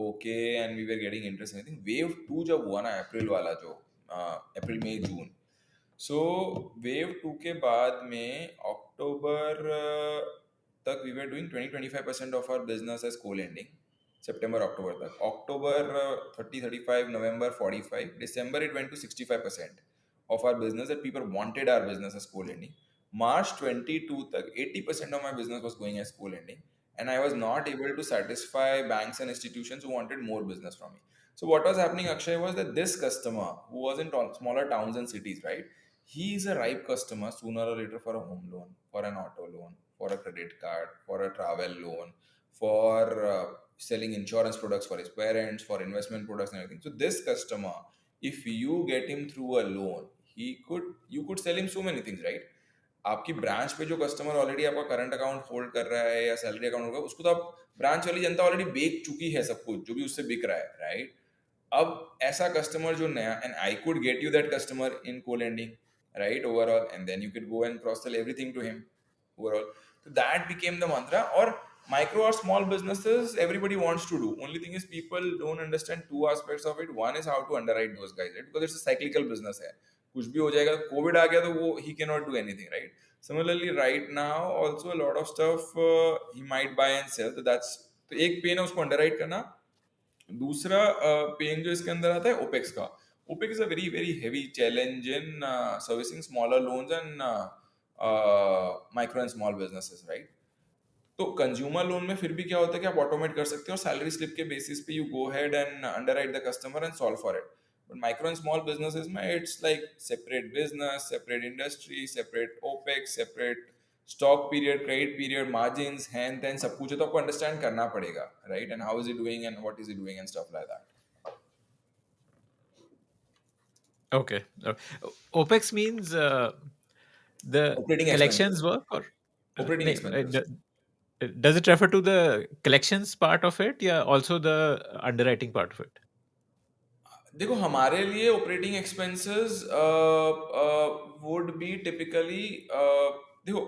okay and we were getting interest. I think wave two जब हुआ ना, अप्रैल वाला जो अप्रैल मई जून, सो वेव टू के बाद में अक्टूबर तक we were doing 20-25% of our business as को लेंडिंग। सितंबर अक्टूबर तक, अक्टूबर 30-35, नवंबर 45, दिसंबर it went to 65% of our business that people wanted our business as co-lending. March 22 तक 80% of my business was going as co-lending, and I was not able to satisfy banks and institutions who wanted more business from me. So what was happening, Akshay, was that this customer who was in smaller towns and cities, right? He is a ripe customer sooner or later for a home loan, for an auto loan, for a credit card, for a travel loan, for selling insurance products for his parents, for investment products and everything. So this customer, if you get him through a loan, you could sell him so many things, right? आपकी branch पे जो customer already आपका current account hold कर रहा है या salary account होगा, उसको तो आप ब्रांच वाली जनता ऑलरेडी बेच चुकी है सब कुछ जो भी उससे बिक रहा है, राइट? अब ऐसा कस्टमर जो नया, and I could get you that customer in को lending, right, overall, and then you could go and cross sell everything to him overall. So that became the mantra. Or micro or small businesses everybody wants to do, only thing is people don't understand two aspects of it. One is how to underwrite those guys, right? Because it's a cyclical business है, कुछ भी हो जाएगा, Covid आ गया तो वो he cannot do anything, right? Similarly right now also a lot of stuff he might buy and sell, so that's, तो एक पेन है उसको अंडरराइट करना। दूसरा पेन जो इसके अंदर आता है ओपेक्स का, opex is a very very heavy challenge in servicing smaller loans and micro and small businesses, right? तो कंज्यूमर लोन में फिर भी क्या होता है कि आप ऑटोमेट कर सकते हो, सैलरी स्लिप के बेसिस पे you go ahead and underwrite the customer and solve for it. But micro and small businesses में it's like separate business, separate industry, separate opex, separate stock period, credit period, margins, and then सब कुछ है, तो आपको understand करना पड़ेगा, right? And how is it doing and what is it doing and stuff like that. Okay. OPEX means the operating collections expenses, work, or operating expenses. does it refer to the collections part of it? Yeah, also the underwriting part of it. देखो हमारे लिए operating expenses would be typically, देखो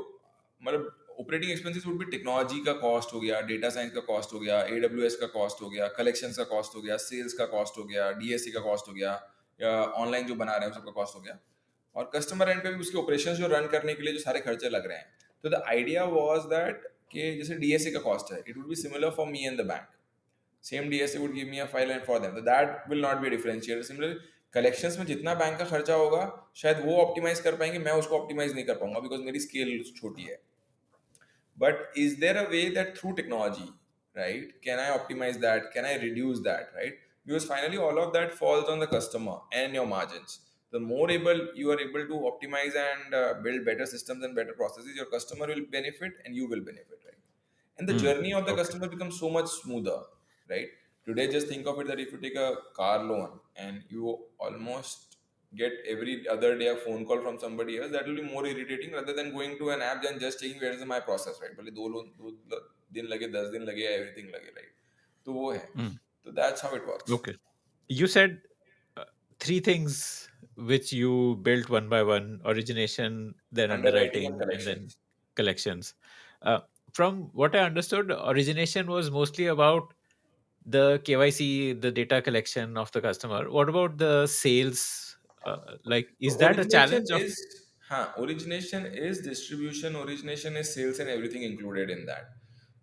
मतलब operating expenses would be technology का cost हो गया, data science का cost हो गया, एडब्ल्यूएस का कॉस्ट हो गया, कलेक्शंस का कॉस्ट हो गया, सेल्स का कॉस्ट हो गया, डीएससी का कॉस्ट हो गया, या ऑनलाइन जो बना रहे हैं उसका कॉस्ट हो गया, और कस्टमर एंड पे भी उसके ऑपरेशंस जो रन करने के लिए जो सारे खर्चे लग रहे हैं। तो द आइडिया वाज दैट कि जैसे डीएससी का कॉस्ट है, it would be similar for me and the bank, same DSA would give me a file and for them, so that will not be a differentiator. Similarly collections में जितना bank का खर्चा होगा शायद वो optimise कर पाएंगे, मैं उसको ऑप्टिमाइज नहीं कर पाऊंगा बिकॉज मेरी स्केल छोटी है। But is there a way that through technology, right, can I optimize that, can I reduce that, right? Because finally all of that falls on the customer and your margins. The more able you are able to optimize and build better systems and better processes, your customer will benefit and you will benefit, right? And the Hmm. journey of the Okay. customer becomes so much smoother, right? Today just think of it that if you take a car loan and you almost get every other day a phone call from somebody else, that will be more irritating rather than going to an app and just checking where is my process, right? भले दो दिन लगे, 10 दिन लगे, everything लगे, right? तो वो है, Hmm. तो that's how it works. Okay. You said three things which you built one by one: origination, then Underwriting and underwriting, and then collections. collections. Uh, from what I understood, origination was mostly about the KYC, the data collection of the customer. What about the sales? Like, तो is that a origination challenge of? is, हाँ, origination is distribution, origination is sales and everything included in that.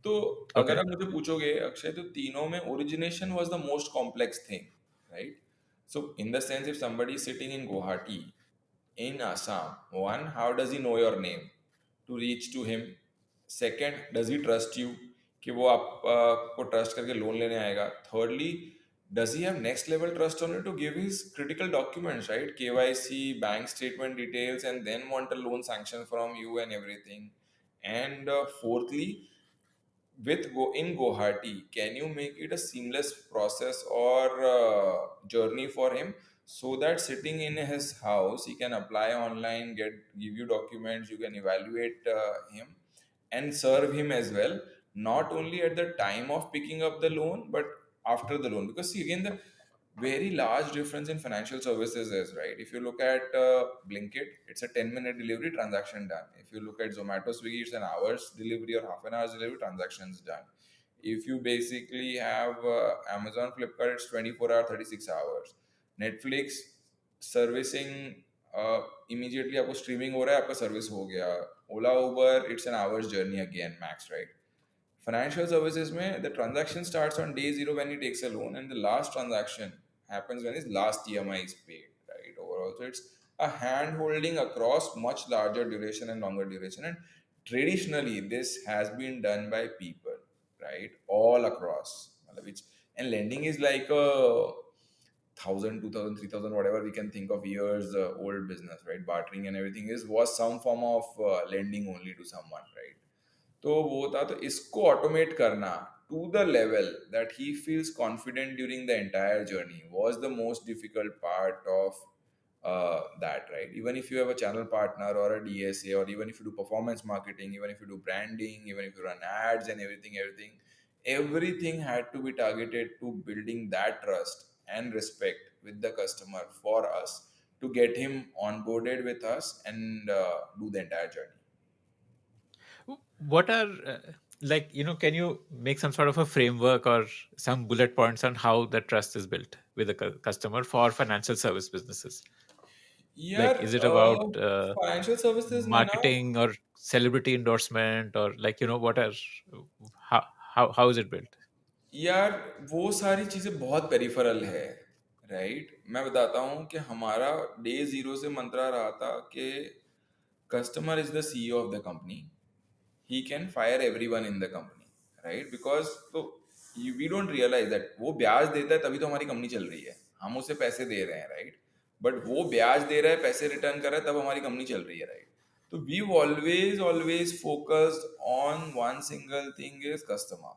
तो अगर Okay. आप मुझे पूछोगे अक्षय, तो तीनों में origination was the most complex thing, right? So in the sense, if somebody is sitting in Guwahati, in Assam, one, how does he know your name to reach to him? Second, does he trust you कि वो आप को trust करके loan लेने आएगा? Thirdly, does he have next level trust on you to give his critical documents, right? KYC, bank statement details, and then want a loan sanction from you and everything. And fourthly, with go in Guwahati, can you make it a seamless process or journey for him so that sitting in his house he can apply online, get give you documents, you can evaluate him and serve him as well, not only at the time of picking up the loan but after the loan. Because see, again, the very large difference in financial services is, right, if you look at Blinkit, it's a 10-minute delivery, transaction done. If you look at Zomato, Swiggy, it's an hour's delivery or half an hour's delivery, transactions done. If you basically have Amazon, Flipkart, it's 24 hour, 36 hours. Netflix servicing immediately आपको streaming हो रहा है, आपका service हो गया. Ola Uber, it's an hours journey again max, right? Financial services mein the transaction starts on day zero when he takes a loan, and the last transaction happens when his last EMI is paid, right? Overall, so it's a hand holding across much larger duration and longer duration, and traditionally this has been done by people, right, all across. मतलब it's, and lending is like a 1,000, 2,000, 3,000, whatever we can think of years old business, right? Bartering and everything is was some form of lending only to someone, right? तो वो था, तो इसको automate करना to the level that he feels confident during the entire journey was the most difficult part of that, right? Even if you have a channel partner or a DSA, or even if you do performance marketing, even if you do branding, even if you run ads and everything had to be targeted to building that trust and respect with the customer for us to get him onboarded with us and do the entire journey. What are like, can you make some sort of a framework or some bullet points on how the trust is built with the customer for financial service businesses? यार Like, is it about financial services में ना, marketing or celebrity endorsement, or like, what are how how is it built? यार वो सारी चीज़ें बहुत peripheral है, right? मैं बताता हूँ कि हमारा डे ज़ीरो से मंत्रा रहा था कि customer is the CEO of the company, he can fire everyone in the company, right? Because तो we don't realize that वो ब्याज देता है तभी तो हमारी कंपनी चल रही है, हम उसे पैसे दे रहे हैं, राइट? बट वो ब्याज दे रहा है, पैसे रिटर्न कर रहा है, तब हमारी कंपनी चल रही है, राइट? तो we always always focused on one single thing is customer.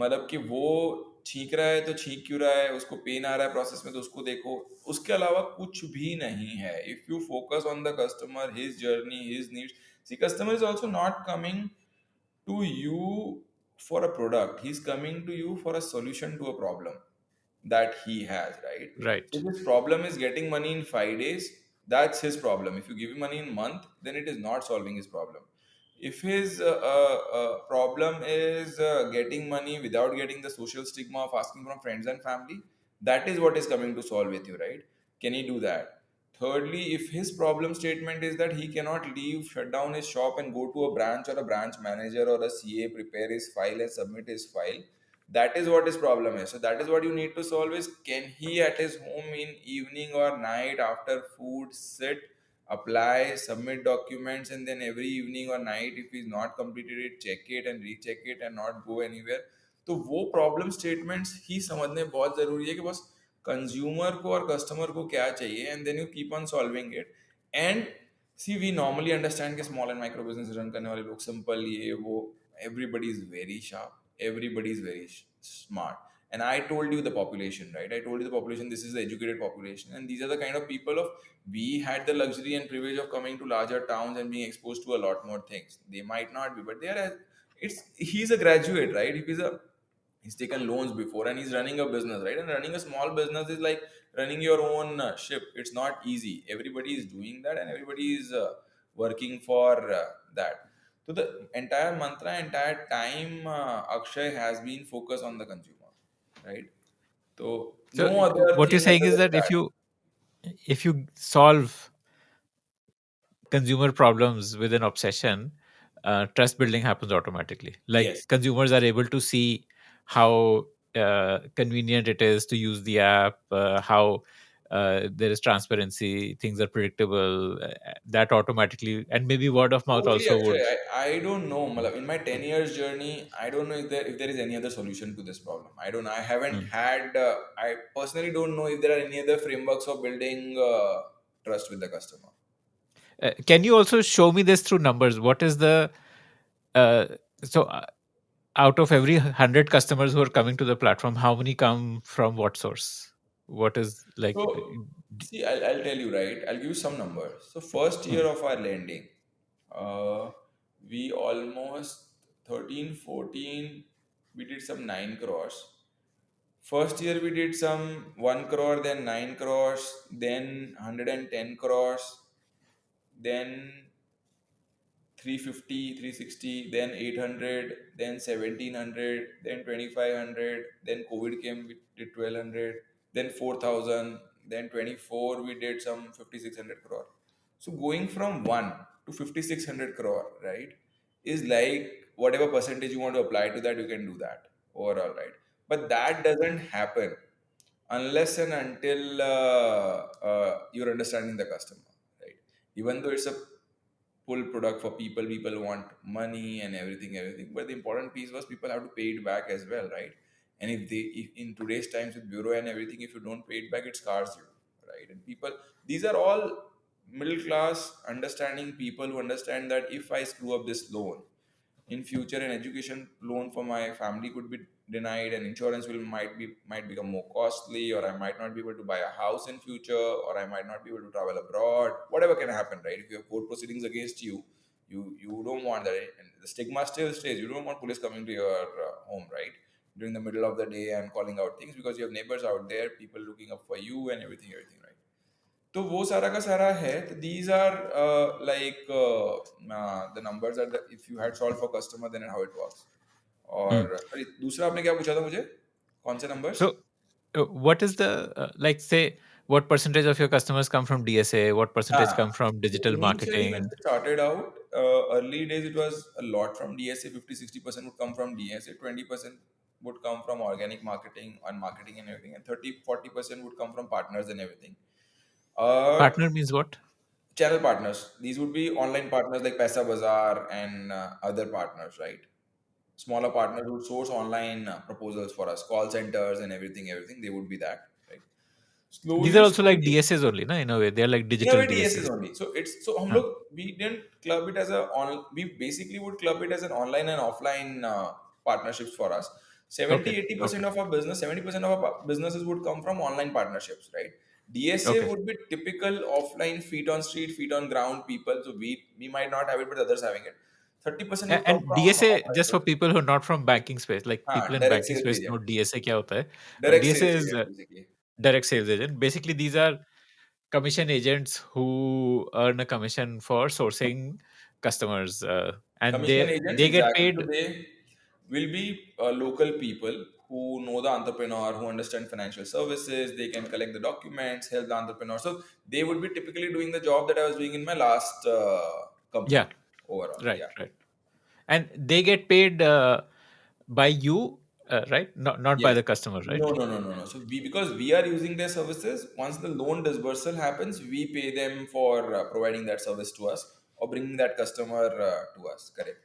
मतलब कि वो छींक रहा है तो छींक क्यों रहा है, उसको पेन आ रहा है प्रोसेस में तो उसको देखो, उसके अलावा कुछ भी नहीं है. If you focus on the customer, his journey, his needs. See, customer is also not coming to you for a product, he's coming to you for a solution to a problem that he has, right? Right. If his problem is getting money in 5 days, that's his problem. If you give him money in a month, then it is not solving his problem. If his problem is getting money without getting the social stigma of asking from friends and family, that is what is coming to solve with you, right? Can he do that? Thirdly, if his problem statement is that he cannot leave, shut down his shop and go to a branch or a branch manager or a CA, prepare his file and submit his file, that is what his problem is. So that is what you need to solve is, can he at his home in evening or night after food sit, apply, submit documents, and then every evening or night if he's not completed it, check it and recheck it and not go anywhere. तो वो problem statements ही समझने बहुत ज़रूरी है कि बस consumer को और कस्टमर को क्या चाहिए, and then you keep on solving it. And see, we normally understand कि small and micro business run करने वाले लोग सिंपल ये वो, everybody is very sharp, everybody is very smart. And I told you the population, right? I told you the population, this is the educated population, and these are the kind of people of, we had the luxury and privilege of coming to larger towns and being exposed to a lot more things. They might not be, but they are, it's, he's a graduate, right? If he's taken loans before and he's running a business, right? And running a small business is like running your own ship. It's not easy. Everybody is doing that, and everybody is working for that. So the entire mantra, entire time, Akshay has been focused on the consumer, right? So So no other what you're thing saying other is than that that. if you solve consumer problems with an obsession, trust building happens automatically. Like, Yes. consumers are able to see how convenient it is to use the app, how there is transparency, things are predictable. That automatically, and maybe word of mouth Totally, also Akshay. would. I don't know. Matlab, in my 10 years journey, I don't know if there is any other solution to this problem. I don't know. I haven't Hmm. had, I personally don't know if there are any other frameworks of building trust with the customer. Can you also show me this through numbers? What is the uh, so out of every 100 customers who are coming to the platform, how many come from what source? What is like So, see, I'll tell you, right? I'll give you some numbers. So, first hmm, year of our lending, uh, we almost 13, 14, we did some 9 crores. First year we did some 1 crore, then 9 crores, then 110 crores, then 350, 360, then 800, then 1700, then 2500, then COVID came, we did 1200, then 4000, then 24, we did some 5600 crore. So going from 1 to 5600 crore, right, is like whatever percentage you want to apply to that, you can do that overall, right? But that doesn't happen unless and until you're understanding the customer, right? Even though it's a pull product for people want money and everything, but the important piece was people have to pay it back as well, right? And if in today's times with bureau and everything, if you don't pay it back, it scars you, right? And people, these are all middle class understanding people who understand that if I screw up this loan in future, an education loan for my family could be denied, and insurance will might become more costly, or I might not be able to buy a house in future, or I might not be able to travel abroad. Whatever can happen, right? If you have court proceedings against you, you don't want that, right? And the stigma still stays. You don't want police coming to your home, right, during the middle of the day and calling out things, because you have neighbors out there, people looking up for you and everything, right? तो वो सारा का सारा है, तो these are like the numbers are the, if you had solved for customer then how it works. Hmm. और sorry, दूसरा आपने क्या पूछा था मुझे, कौन से numbers? So, what is the like say what percentage of your customers come from DSA? What percentage हाँ, come from so digital initially when marketing? we started out, early days it was a lot from DSA. 50-60% would come from DSA, 20% would come from organic marketing and marketing and everything, and 30-40% would come from partners and everything. uh, Partner means what? Channel partners, these would be online partners like Paisa Bazaar and other partners, right? Smaller partners would source online proposals for us, call centers and everything, they would be that, right? These are Slowly also like slowly DSAs only, na, in a way. They are like in a digital way DSs DSAs. only. So it's so हम Huh. लोग we didn't club it as a on, we basically would club it as an online and offline partnerships for us. 70 Okay. Okay. 80% of our business, 70% of our businesses would come from online partnerships, right? DSA Okay. would be typical offline, feet on street, feet on ground people, so we might not have it but others having it. 30% would come And from DSA, offline just for business. people who are not from banking space, like people in Direct banking sales space know agent, DSA क्या होता है. direct DSA sales is agent basically. direct sales agent. Basically, these are commission agents who earn a commission for sourcing customers, and Commission agents, they get exactly. So paid. they will be local people who know the entrepreneur, who understand financial services. They can collect the documents, help the entrepreneur. So they would be typically doing the job that I was doing in my last Yeah, company overall. right, Yeah. right. And they get paid by you, right? Not by Yes. the customer, right? No. So we, because we are using their services, once the loan disbursal happens, we pay them for providing that service to us or bringing that customer to us. Correct.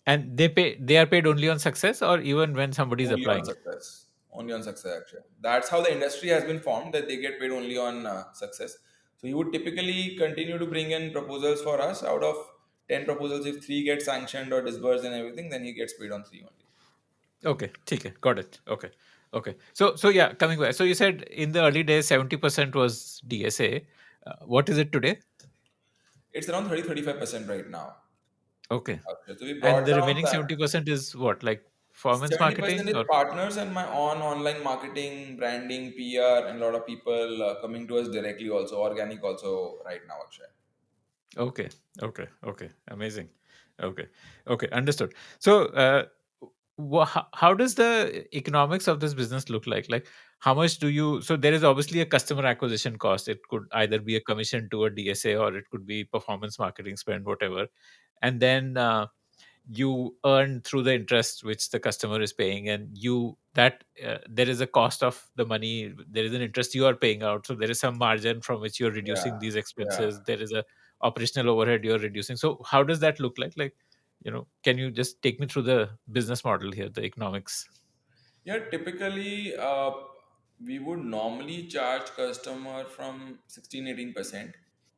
And they are paid only on success, or even when somebody is Only on applying. success. Only on success, actually. That's how the industry has been formed, that they get paid only on success. So you would typically continue to bring in proposals for us. Out of 10 proposals, if 3 get sanctioned or disbursed and everything, then he gets paid on 3 only. Okay, ठीक है, got it. Okay, okay. So yeah, coming back. So you said in the early days, 70% was DSA. What is it today? It's around 30-35% right now. Okay, Okay. So we and brought the down remaining that. 70% is what, like performance 70% marketing is or? partners and my online marketing, branding, PR, and a lot of people coming to us directly also, organic also right now, Akshay. Okay, okay, okay. Amazing. Okay, okay, understood. So, how does the economics of this business look like? Like, how much do you? So, there is obviously a customer acquisition cost. It could either be a commission to a DSA, or it could be performance marketing spend, whatever. And then you earn through the interest which the customer is paying, and you that there is a cost of the money, there is an interest you are paying out, so there is some margin from which you're Yeah. reducing these Yeah. expenses, there is a operational overhead you're reducing. So how does that look like, can you just take me through the business model here, the economics? Yeah, typically, we would normally charge customer from 16-18%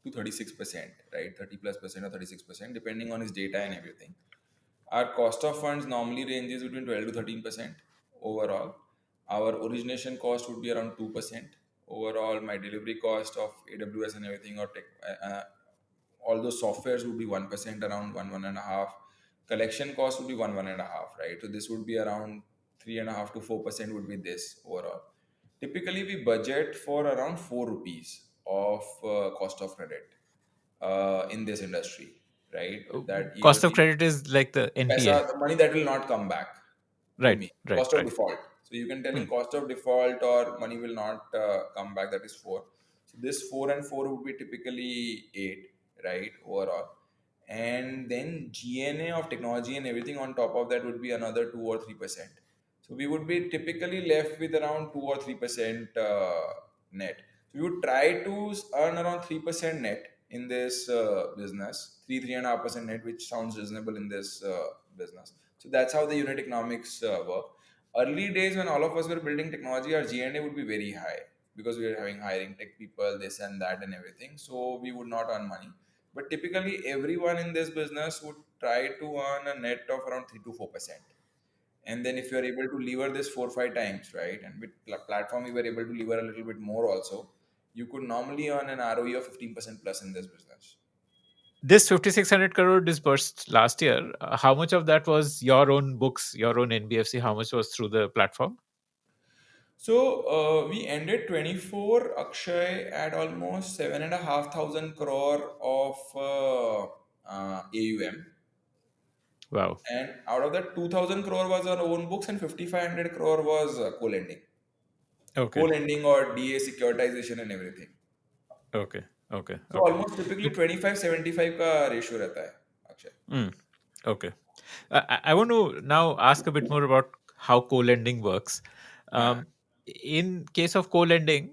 to 36%, right? 30 plus percent or 36%, depending on his data and everything. Our cost of funds normally ranges between 12 to 13% overall. Our origination cost would be around 2%. Overall, my delivery cost of AWS and everything, or tech, all those softwares would be 1%, around one and a half. Collection cost would be one and a half, right? So this would be around 3.5 to 4% would be this overall. Typically, we budget for around 4 rupees of cost of credit in this industry, right? That Cost of yearly credit is like the paisa, NPA. the money that will not come back to Right, me, right, cost of right. default. So you can tell me Hmm. cost of default or money will not come back. That is four. So this four and four would be typically eight, right? Overall, and then GNA of technology and everything on top of that would be another 2 or 3%. So we would be typically left with around 2 or 3% net. So we would try to earn around 3% net in this business, 3.5% net, which sounds reasonable in this business. So that's how the unit economics work. Early days when all of us were building technology, our G&A would be very high because we were having hiring tech people, this and that and everything. So we would not earn money. But typically, everyone in this business would try to earn a net of around 3 to 4%. And then if you are able to lever this 4 or 5 times, right, and with platform you were able to lever a little bit more also, you could normally earn an ROE of 15% plus in this business. This 5,600 crore disbursed last year. How much of that was your own books, your own NBFC? How much was through the platform? So we ended 24 Akshay at almost 7,500 crore of AUM, Wow. and out of that 2,000 crore was our own books and 5,500 crore was Okay. co-lending or DA securitization and everything. Okay. Okay. So Okay. almost typically 25-75 का ratio रहता है Akshay. Mm, okay. I want to now ask a bit more about how co-lending works. हाँ, In case of co-lending,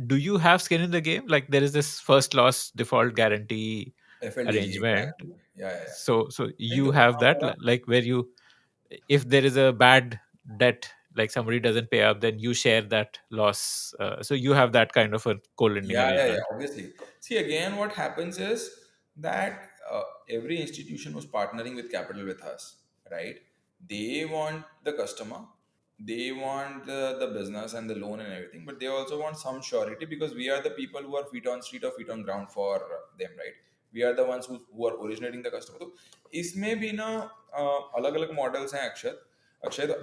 do you have skin in the game? Like there is this first loss default guarantee FLDG arrangement. exactly. Yeah. So नहीं you तो have that, हमारा like where you, if there is a bad debt, like somebody doesn't pay up, then you share that loss. So you have that kind of a co-lending yeah, arrangement. obviously. See, again, what happens is that every institution who's partnering with capital with us, right? They want the customer, they want the business and the loan and everything, but they also want some surety because we are the people who are feet on street or feet on ground for them, right? We are the ones who are originating the customer. तो इसमें भी ना अलग अलग models हैं अक्षय. अक्षय,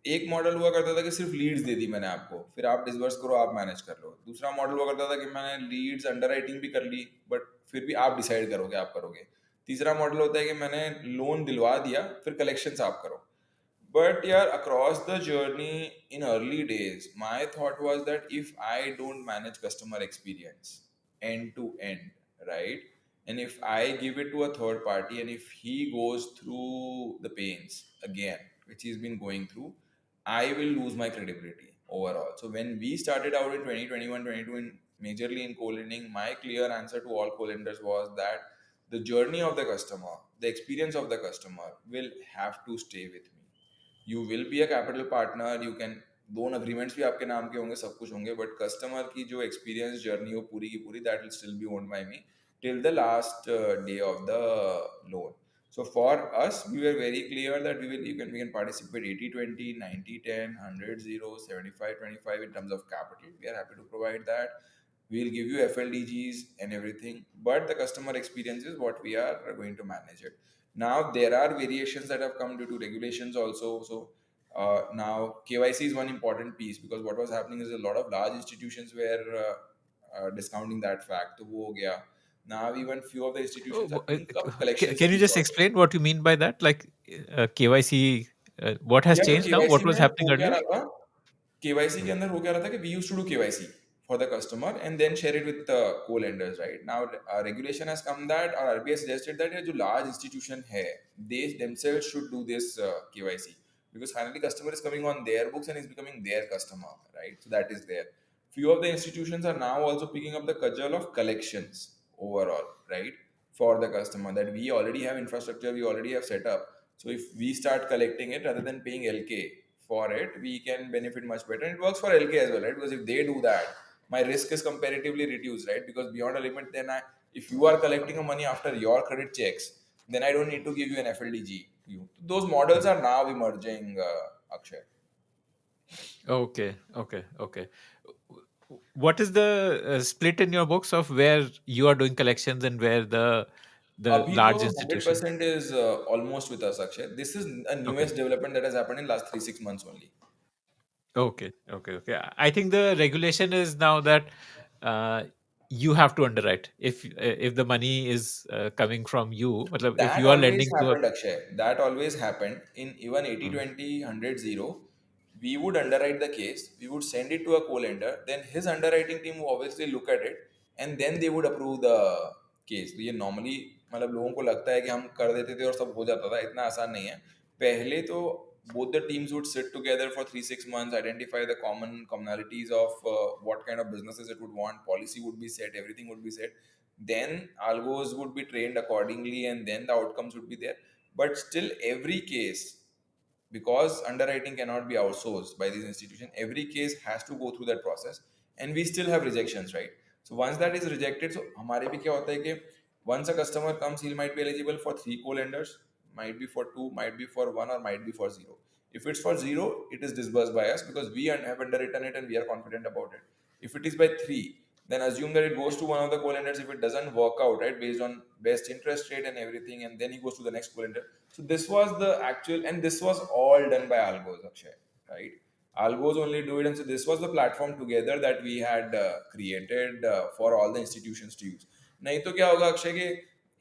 एक model हुआ करता था कि सिर्फ लीड्स दे दी मैंने आपको, फिर आप डिसबर्स करो, आप मैनेज कर लो. दूसरा मॉडल हुआ करता था कि मैंने लीड्स अंडर राइटिंग भी कर ली, बट फिर भी आप डिसाइड करोगे, आप करोगे. तीसरा मॉडल होता है कि मैंने लोन दिलवा दिया, फिर कलेक्शंस आप करो. But yeah, across the journey in early days, my thought was that if I don't manage customer experience end to end, right? And if I give it to a third party and if he goes through the pains again, which he's been going through, I will lose my credibility overall. So when we started out in 2021, 22 in majorly in co-lending, my clear answer to all co-lenders was that the journey of the customer, the experience of the customer will have to stay with me. You will be a capital partner, you can loan agreements भी आपके नाम के होंगे, सब कुछ होंगे, but customer की जो एक्सपीरियंस जर्नी हो पूरी की पूरी, that will still be owned by me till the last day of the loan. So for us, we were very clear that we can participate 80-20, 90-10, 100-0, 75-25 in terms of capital. We are happy to provide that. We'll give you FLDGs and everything, but the customer experience is what we are going to manage it. Now there are variations that have come due to regulations also. So now KYC is one important piece because what was happening is a lot of large institutions were discounting that fact. तो वो हो गया. Now even few of the institutions are picking up collections Can you piece just also. explain what you mean by that? Like KYC, what has Yeah, तो changed now? KYC What was में happening हो क्या earlier? रहा था, KYC के अंदर हो क्या रहा था कि we used to do KYC for the customer and then share it with the co-lenders, right? Now regulation has come that, or RBI suggested that ये जो large institution है, they themselves should do this KYC because finally customer is coming on their books and is becoming their customer, right? So that is there. Few of the institutions are now also picking up the cudgel of collections overall, right? For the customer, that we already have infrastructure, we already have set up. So if we start collecting it rather than paying LK for it, we can benefit much better. And it works for LK as well, right? Because if they do that, my risk is comparatively reduced, right? Because beyond a limit, then if you are collecting a money after your credit checks, then I don't need to give you an FLDG. Those models are now emerging, Akshay. Okay. What is the split in your books of where you are doing collections and where the the अभी तो large hundred institutions? Percent is almost with us Akshay. This is a Okay. Newest development that has happened in last 3-6 months only. Okay, okay, okay. I think the regulation is now that uh, you have to underwrite if the money is coming from you. Matlab, if That you are always lending to a happened, Akshay. That always happened in even 80 Mm. 20 100 0. We would underwrite the case, we would send it to a co lender, then his underwriting team would obviously look at it and then they would approve the case. तो ये normally मतलब लोगों को लगता है कि हम कर देते थे और सब हो जाता था, इतना आसान नहीं है. पहले तो both the teams would sit together for 3-6 months, identify the commonalities of what kind of businesses it would want, policy would be set, everything would be set, then algos would be trained accordingly and then the outcomes would be there. But still every case, because underwriting cannot be outsourced by these institutions, every case has to go through that process and we still have rejections, right? So once that is rejected, so हमारे भी क्या होता है कि once a customer comes, he might be eligible for three co-lenders, might be for two, might be for one, or might be for zero. If it's for zero, it is disbursed by us because we have underwritten it and we are confident about it. If it is by three, then assume that it goes to one of the co-lenders. If it doesn't work out, right, based on best interest rate and everything, and then he goes to the next co-lender. So this was the actual, and this was all done by Algos, Akshay, right? Algos only do it, and so this was the platform together that we had created for all the institutions to use. नहीं तो क्या होगा अक्षय कि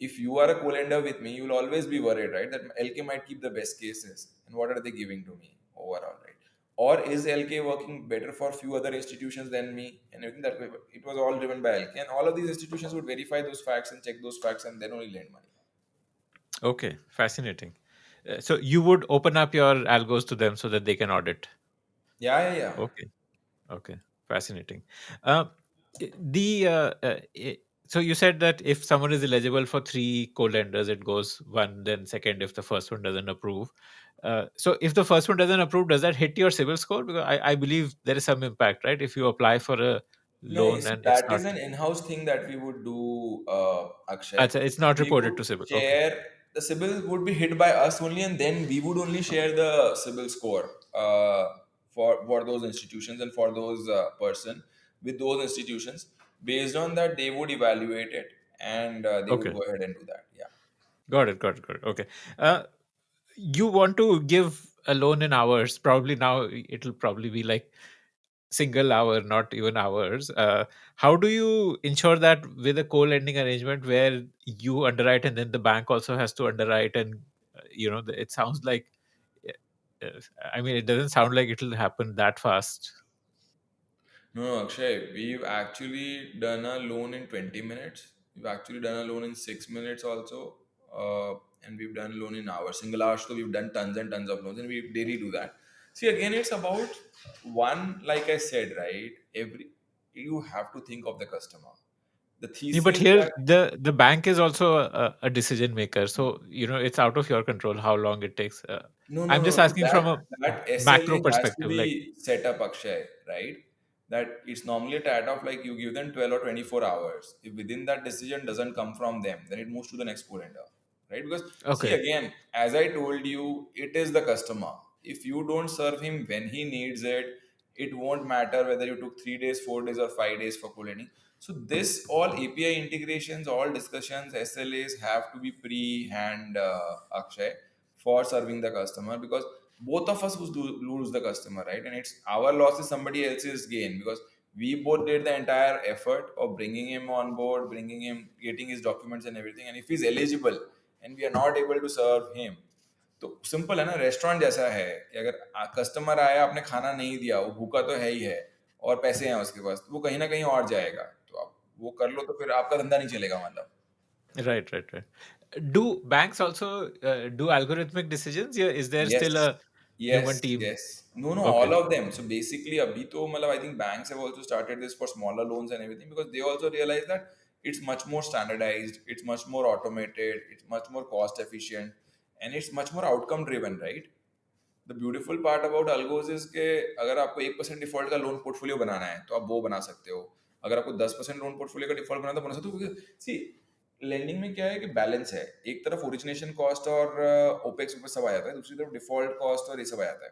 if you are a co-lender with me, you will always be worried, right? That LK might keep the best cases, and what are they giving to me overall, right? Or is LK working better for few other institutions than me? And everything that way, it was all driven by LK, and all of these institutions would verify those facts and check those facts, and then only lend money. Okay, fascinating. So you would open up your algos to them so that they can audit. Yeah, yeah, yeah. Okay. Okay, fascinating. Uh, the so you said that if someone is eligible for three co-lenders, it goes one, then second if the first one doesn't approve. So if the first one doesn't approve, does that hit your civil score? Because I believe there is some impact, right? If you apply for a No, loan so and it's that is not, an in-house thing that we would do, Akshay. it's not We reported would to civil. Okay, share the CIBIL would be hit by us only, and then we would only share the CIBIL score for those institutions and for those person with those institutions. Based on that, they would evaluate it and they would okay, go ahead and do that. Yeah. got it, got it, got it. Okay, uh, you want to give a loan in hours? Probably now it'll probably be like single hour, not even hours. How do you ensure that with a co-lending arrangement where you underwrite and then the bank also has to underwrite? And it sounds like, uh, I mean, it doesn't sound like it'll happen that fast. No, no, Akshay, we've actually done a loan in 20 minutes. We've actually done a loan in 6 minutes also. And we've done loan in hours. Single hours, so we've done tons and tons of loans and we daily do that. See, again, it's about one, like I said, right? You have to think of the customer. The Yeah, but thesis here that the bank is also a decision maker, so it's out of your control how long it takes. no, no, I'm no. just So asking from a that macro SLA has to perspective, like. be set up, Akshay, right? That it's normally a tat of like you give them 12 or 24 hours. If within that decision doesn't come from them, then it moves to the next co-lender, right? Because see Okay. again, as I told you, it is the customer. If you don't serve him when he needs it, it won't matter whether you took 3 days, 4 days, or 5 days for co-lending. So this all API integrations, all discussions, SLAs have to be pre-hand, Akshay, for serving the customer because both of us would lose the customer, right? And it's our loss is somebody else's gain because we both did the entire effort of bringing him on board, bringing him, getting his documents and everything. And if he's eligible and we are not able to serve him, तो simple है ना. Restaurant जैसा है कि अगर customer आया, आपने खाना नहीं दिया, वो भूखा तो है ही है और पैसे हैं उसके पास, तो वो कहीं ना कहीं और जाएगा. तो आप वो कर लो तो फिर आपका धंधा नहीं चलेगा मतलब. Right, right, right. Do banks also do algorithmic decisions? Yeah, is there still Yes, a human yes, team? yes. No, no, all Okay, of them. So basically, abhi to, matlab, I think banks have also started this for smaller loans and everything because they also realize that it's much more standardized, it's much more automated, it's much more cost efficient, and it's much more outcome driven, right? The beautiful part about algos is के अगर आपको 1% default का loan portfolio बनाना है तो आप वो बना सकते हो. अगर आपको 10% लोन पोर्टफोलियो का डिफॉल्ट बनाना तो बना सकते हो. सी लेंडिंग में क्या है कि बैलेंस है. एक तरफ ओरिजिनेशन कॉस्ट और ओपेक्स ऊपर सब आ जाता है, दूसरी तरफ डिफॉल्ट कॉस्ट और ये सब आ जाता है.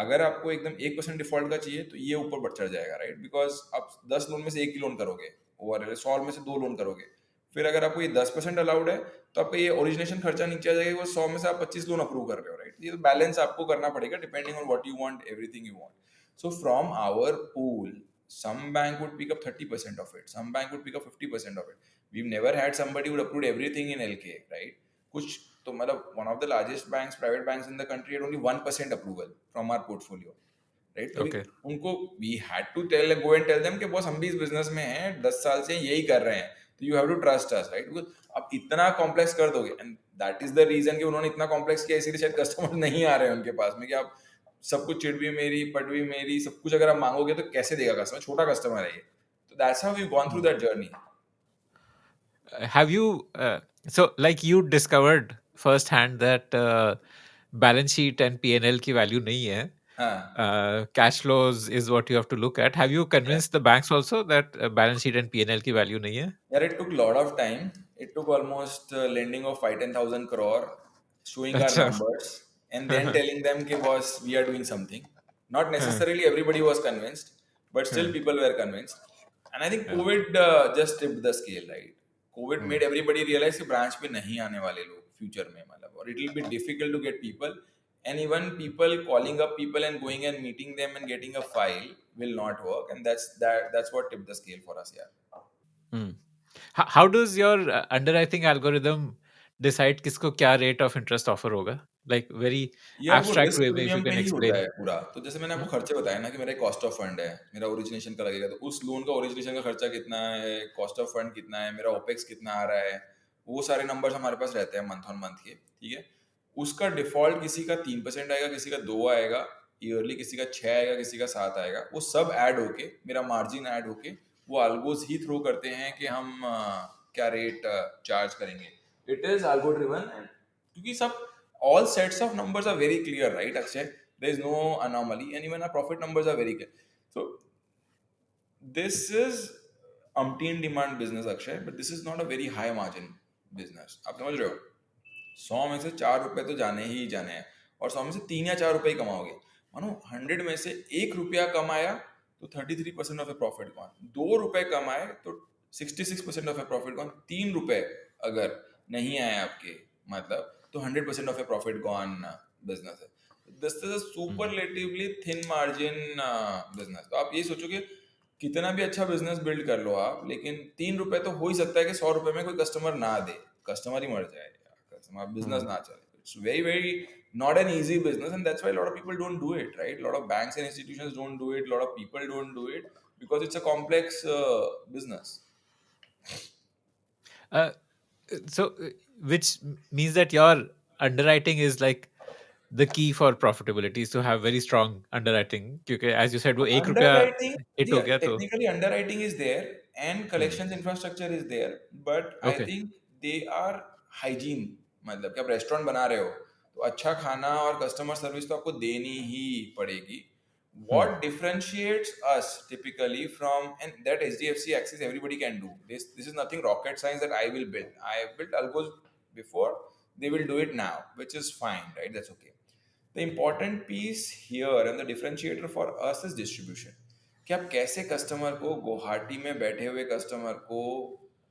अगर आपको एकदम 1% डिफॉल्ट का चाहिए तो ये ऊपर बढ़ चढ़ जाएगा, राइट? बिकॉज आप 10 लोन में से एक ही लोन करोगे, ओवर 100 में से 2 लोन करोगे. फिर अगर आपको ये 10% अलाउड है, तो आपका ये ओरिजिनेशन खर्चा नीचे आ जाएगा, वो 100 में से आप 25 लोन अप्रूव कर रहे हो, राइट? ये तो बैलेंस आपको करना पड़ेगा depending on what you want, everything you want. So from our pool, some bank would pick up 30% of it, some bank would pick up 50% of it. We've never had somebody who approved everything in LK, right? कुछ तो मतलब one of the largest banks, private banks in the country had only 1% approval from our portfolio, right? तभी Okay. उनको we had to tell, go and tell them कि boss हम भी इस business में हैं, 10 साल से यही कर रहे हैं, तो you have to trust us, right? Because आप इतना कॉम्प्लेक्स कर दोगे, and that is the reason कि उन्होंने इतना कॉम्प्लेक्स किया, इसीलिए शायद कस्टमर नहीं आ रहे हैं उनके पास में, कि आप सब कुछ चिट भी मेरी, पट भी मेरी, सब कुछ अगर आप मांगोगे तो कैसे देगा कस्टमर? छोटा कस्टमर है ये। तो that's how we gone through Hmm. That journey. Have you so like you discovered firsthand that balance sheet and P&L की value नहीं है, हाँ, cash flows is what you have to look at. Have you convinced the banks also that balance sheet and P&L की value नहीं है? yeah, it took a lot of time. It took almost lending of 5-10,000 crore, showing our अच्छा. numbers, and then telling them, "Ki boss, we are doing something." Not necessarily everybody was convinced, but still people were convinced. And I think Yeah. COVID just tipped the scale, right? COVID Hmm. made everybody realize कि branch पे नहीं आने वाले लोग future में, मतलब, और it will be difficult to get people, and even people calling up people and going and meeting them and getting a file will not work, and that's what tipped the scale for us, yeah. Hmm. How does your underwriting algorithm decide किसको क्या rate of interest offer होगा? Like very यार वो abstract risk way में if premium you पे can ही होता explain. है पूरा। तो जैसे मैंने आपको Hmm? खर्चे बताया ना, कि मेरा कॉस्ट ऑफ फंड है, मेरा ओरिजिनेशन का लगेगा, तो उस लोन का ओरिजिनेशन का खर्चा कितना है, कॉस्ट ऑफ फंड कितना है, मेरा ओपेक्स कितना आ रहा है, वो सारे नंबर्स हमारे पास रहते हैं मंथ ऑन मंथ के, ठीक है? उसका डिफॉल्ट किसी का 3% आएगा, किसी का 2 आएगा ईयरली, किसी का 6 आएगा, किसी का 7 आएगा। वो सब ऐड होके, मेरा मार्जिन ऐड होके, वो अल्गोज ही थ्रो करते हैं कि हम क्या रेट चार्ज करेंगे। इट इज अल्गो ड्रिवन, क्योंकि सब all sets of numbers are very clear, right, Akshay? There is no anomaly, and even our profit numbers are very clear. So this is umpteen demand business, Akshay, but this is not a very high margin business. आप समझ रहे हो? 100 में से 4 रुपए तो जाने ही जाने हैं, और 100 में से 3 या 4 रुपए ही कमाओगे। मानो 100 में से 1 रुपया कमाया तो 33% ऑफ ए प्रॉफिट गॉन, 2 रुपए कमाए तो 66% ऑफ ए प्रॉफिट गॉन, 3 रुपए अगर नहीं आए आपके, मतलब, तो 100% of a profit gone business है। This is a Hmm. Superlatively thin margin business. तो आप ये सोचो कि कितना भी अच्छा बिजनेस बिल्ड कर लो आप, लेकिन 3 रुपए तो हो ही सकता है कि 100 रुपए में कोई कस्टमर ना दे, कस्टमर ही मर जाए, कस्टमर बिजनेस Hmm. ना चले। It's very very not an easy business, and that's why a lot of people don't do it, right? A lot of banks and institutions don't do it, a lot of people don't do it, because it's a complex business. Uh, so which means that your underwriting is like the key for profitability is to have very strong underwriting क्योंकि as you said वो 1 रुपया Underwriting, hit हो yeah, गया तो. technically underwriting is there and Hmm. collections infrastructure is there, but I Okay. think they are hygiene। मतलब कि आप restaurant बना रहे हो, तो अच्छा खाना और कस्टमर सर्विस तो आपको देनी ही पड़ेगी। Hmm. What differentiates us typically from, and that HDFC Axis everybody can do this. This is nothing rocket science that I will build. I have built algos before, they will do it now, which is fine, right? That's okay. The important piece here and the differentiator for us is distribution, कि आप कैसे customer को, गुवाहाटी में बैठे हुए customer को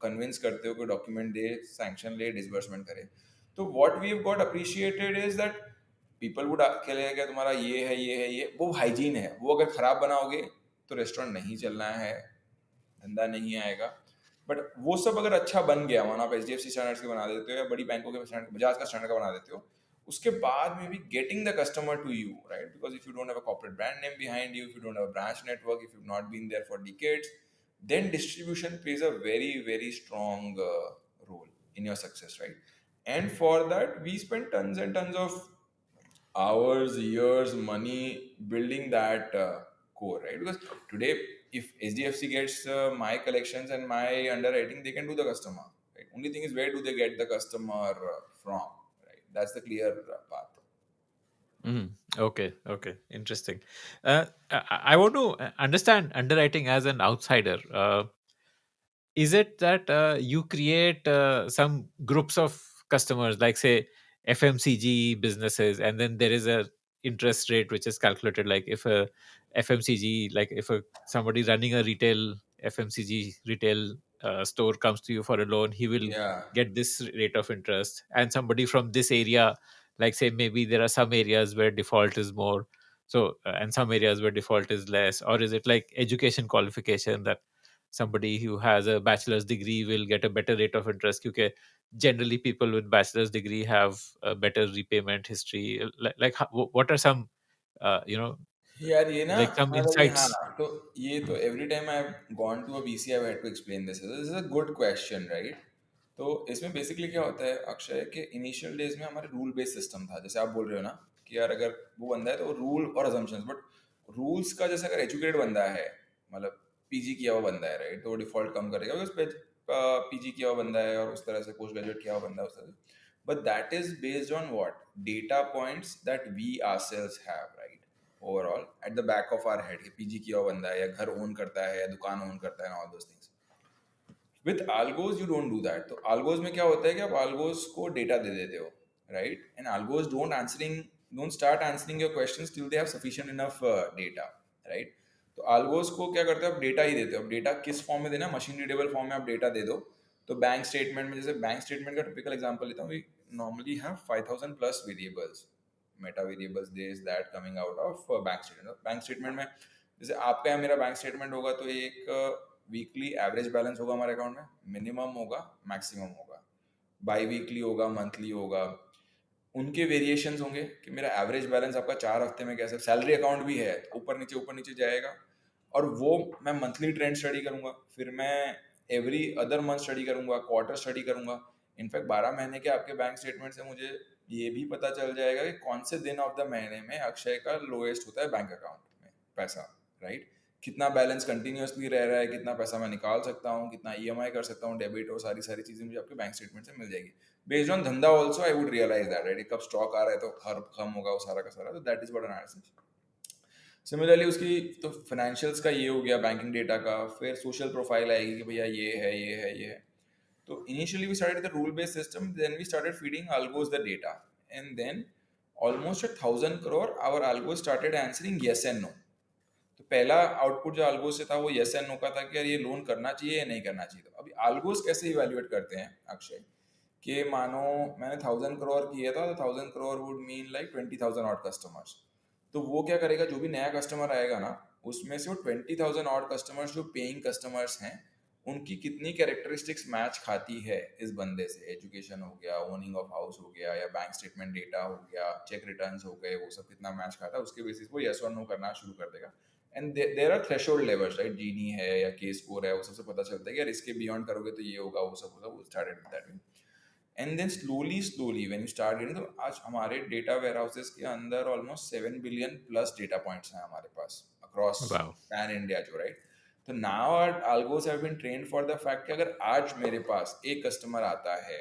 convince करते हो कि डॉक्यूमेंट दे, सैंक्शन ले, डिसबर्समेंट करे। तो what we have got appreciated is that people would खेलेगा, तुम्हारा ये है, ये है, ये वो हाइजीन है। वो अगर खराब बनाओगे तो रेस्टोरेंट नहीं चलना है, धंधा नहीं आएगा। बट वो सब अगर अच्छा बन गया, मानो आप HDFC स्टैंडर्ड्स के बना देते हो या बड़ी बैंकों के स्टैंडर्ड, बजाज का स्टैंडर्ड का बना देते हो, उसके बाद में भी getting the customer to you, right? Because if you don't have a corporate brand name behind you, if you don't have a branch network, if you not been there for decades, then distribution plays a very very strong role in your success, right? And for that we spend tons and tons of hours, years, money building that core, right? Because today, if HDFC gets my collections and my underwriting, they can do the customer, right? Only thing is, where do they get the customer from, right? That's the clear path. Mm. Okay. Okay. Interesting. I want to understand underwriting as an outsider. Is it that you create some groups of customers, like say FMCG businesses, and then there is a interest rate which is calculated, like if a FMCG, like if a somebody running a retail FMCG retail store comes to you for a loan, he will Yeah. get this rate of interest. And somebody from this area, like say maybe there are some areas where default is more, so and some areas where default is less. Or is it like education qualification, that somebody who has a bachelor's degree will get a better rate of interest? Because generally people with bachelor's degree have a better repayment history. Like what are some you know यार ये ना, like some मतलब ये, हाँ, insights? तो ये तो every time I have gone to a BC I had to explain this is a good question, right? तो इसमें बेसिकली क्या होता है अक्षय, के इनिशियल डेज में हमारे रूल बेस्ड सिस्टम था, जैसे आप बोल रहे हो ना कि यार अगर वो बंदा है तो रूल और अजम्पशंस, बट रूल्स का जैसे अगर एजुकेटेड बंदा है, मतलब पीजी किया हुआ बंदा है, राइट, तो वो डिफॉल्ट कम करेगा, उस पर पीजी किया हुआ बंदा है और उस तरह से पोस्ट ग्रेजुएट किया हुआ बंदा है उस तरह से, but that is based on what data points that we ourselves have, right, overall at the back of our head, PG किया हुआ बंदा है या घर ओन करता है या दुकान ओन करता है, all those things. With algos you don't do that. तो algos में क्या होता है कि आप algos को डेटा दे देते हो, right, and algos don't start answering your questions till they have sufficient enough data, right. तो algos को क्या करते हो, आप डेटा ही देते हो। अब डेटा किस फॉर्म में देना, मशीन रीडेबल फॉर्म में आप डेटा दे दो। तो बैंक स्टेटमेंट में, जैसे बैंक स्टेटमेंट का टिपिकल एग्जांपल लेता हूँ, we normally have 5000 plus variables, meta variables, this that coming out of bank statement. Bank statement में जैसे आपका या मेरा बैंक स्टेटमेंट होगा तो एक वीकली एवरेज बैलेंस होगा हमारे अकाउंट में, मिनिमम होगा, मैक्सिमम होगा, बाई वीकली होगा, मंथली होगा, उनके वेरिएशंस होंगे कि मेरा एवरेज बैलेंस आपका 4 हफ्ते में कैसे, सैलरी अकाउंट भी है तो ऊपर नीचे जाएगा, और वो मैं मंथली ट्रेंड स्टडी करूंगा, फिर मैं एवरी अदर मंथ स्टडी करूंगा, क्वार्टर स्टडी करूंगा। इनफैक्ट 12 महीने के आपके बैंक स्टेटमेंट से मुझे ये भी पता चल जाएगा कि कौन से दिन ऑफ द महीने में अक्षय का लोएस्ट होता है बैंक अकाउंट में पैसा, राइट, कितना बैलेंस कंटिन्यूअसली रह रहा है, कितना पैसा मैं निकाल सकता हूँ, कितना ईएमआई कर सकता हूँ, डेबिट, और सारी सारी चीजें मुझे आपके बैंक स्टेटमेंट से मिल जाएगी। बेस्ड ऑन धंधा also I would realize that, right, कब स्टॉक आ रहा है तो हर कम होगा वो सारा का सारा, तो that is what analysis. Similarly उसकी तो फाइनेंशियल्स का ये हो गया, बैंकिंग डेटा का, फिर सोशल प्रोफाइल आएगी कि भैया ये है, ये है, ये है। तो initially we started the rule based system, then we started feeding algos the data, and then almost 1,000 crore our algos started answering yes and no। तो पहला आउटपुट जो algos से था वो yes and no का था कि यार ये लोन करना चाहिए या नहीं करना चाहिए। तो अभी algos कैसे इवेल्युएट करते हैं अक्षय, कि मानो मैंने 1,000 crore किया था, तो 1,000 crore would mean like 20,000 odd customers. तो वो क्या करेगा, जो भी नया कस्टमर आएगा ना, उसमें से वो 20,000 ऑड कस्टमर्स जो पेइंग कस्टमर्स हैं, उनकी कितनी कैरेक्टरिस्टिक्स मैच खाती है इस बंदे से, एजुकेशन हो गया, ओनिंग ऑफ हाउस हो गया, या बैंक स्टेटमेंट डेटा हो गया, चेक रिटर्न्स हो गए, वो सब कितना मैच खाता है, उसके बेसिस वो यस और नो करना शुरू कर देगा। And there are threshold levels, right, जीनी है या के स्कोर है, वो सबसे पता चलता है कि यार इसके बियॉन्ड करोगे तो ये होगा, वो सब होगा, वो started with that. And then slowly slowly when you start getting, तो आज हमारे डेटा वेयर हाउसेस के अंदर almost 7 billion plus data points हैं हमारे पास अक्रॉस Wow. पैन इंडिया जो, राइट। तो now our algos have been trained for the fact कि अगर आज मेरे पास एक कस्टमर आता है,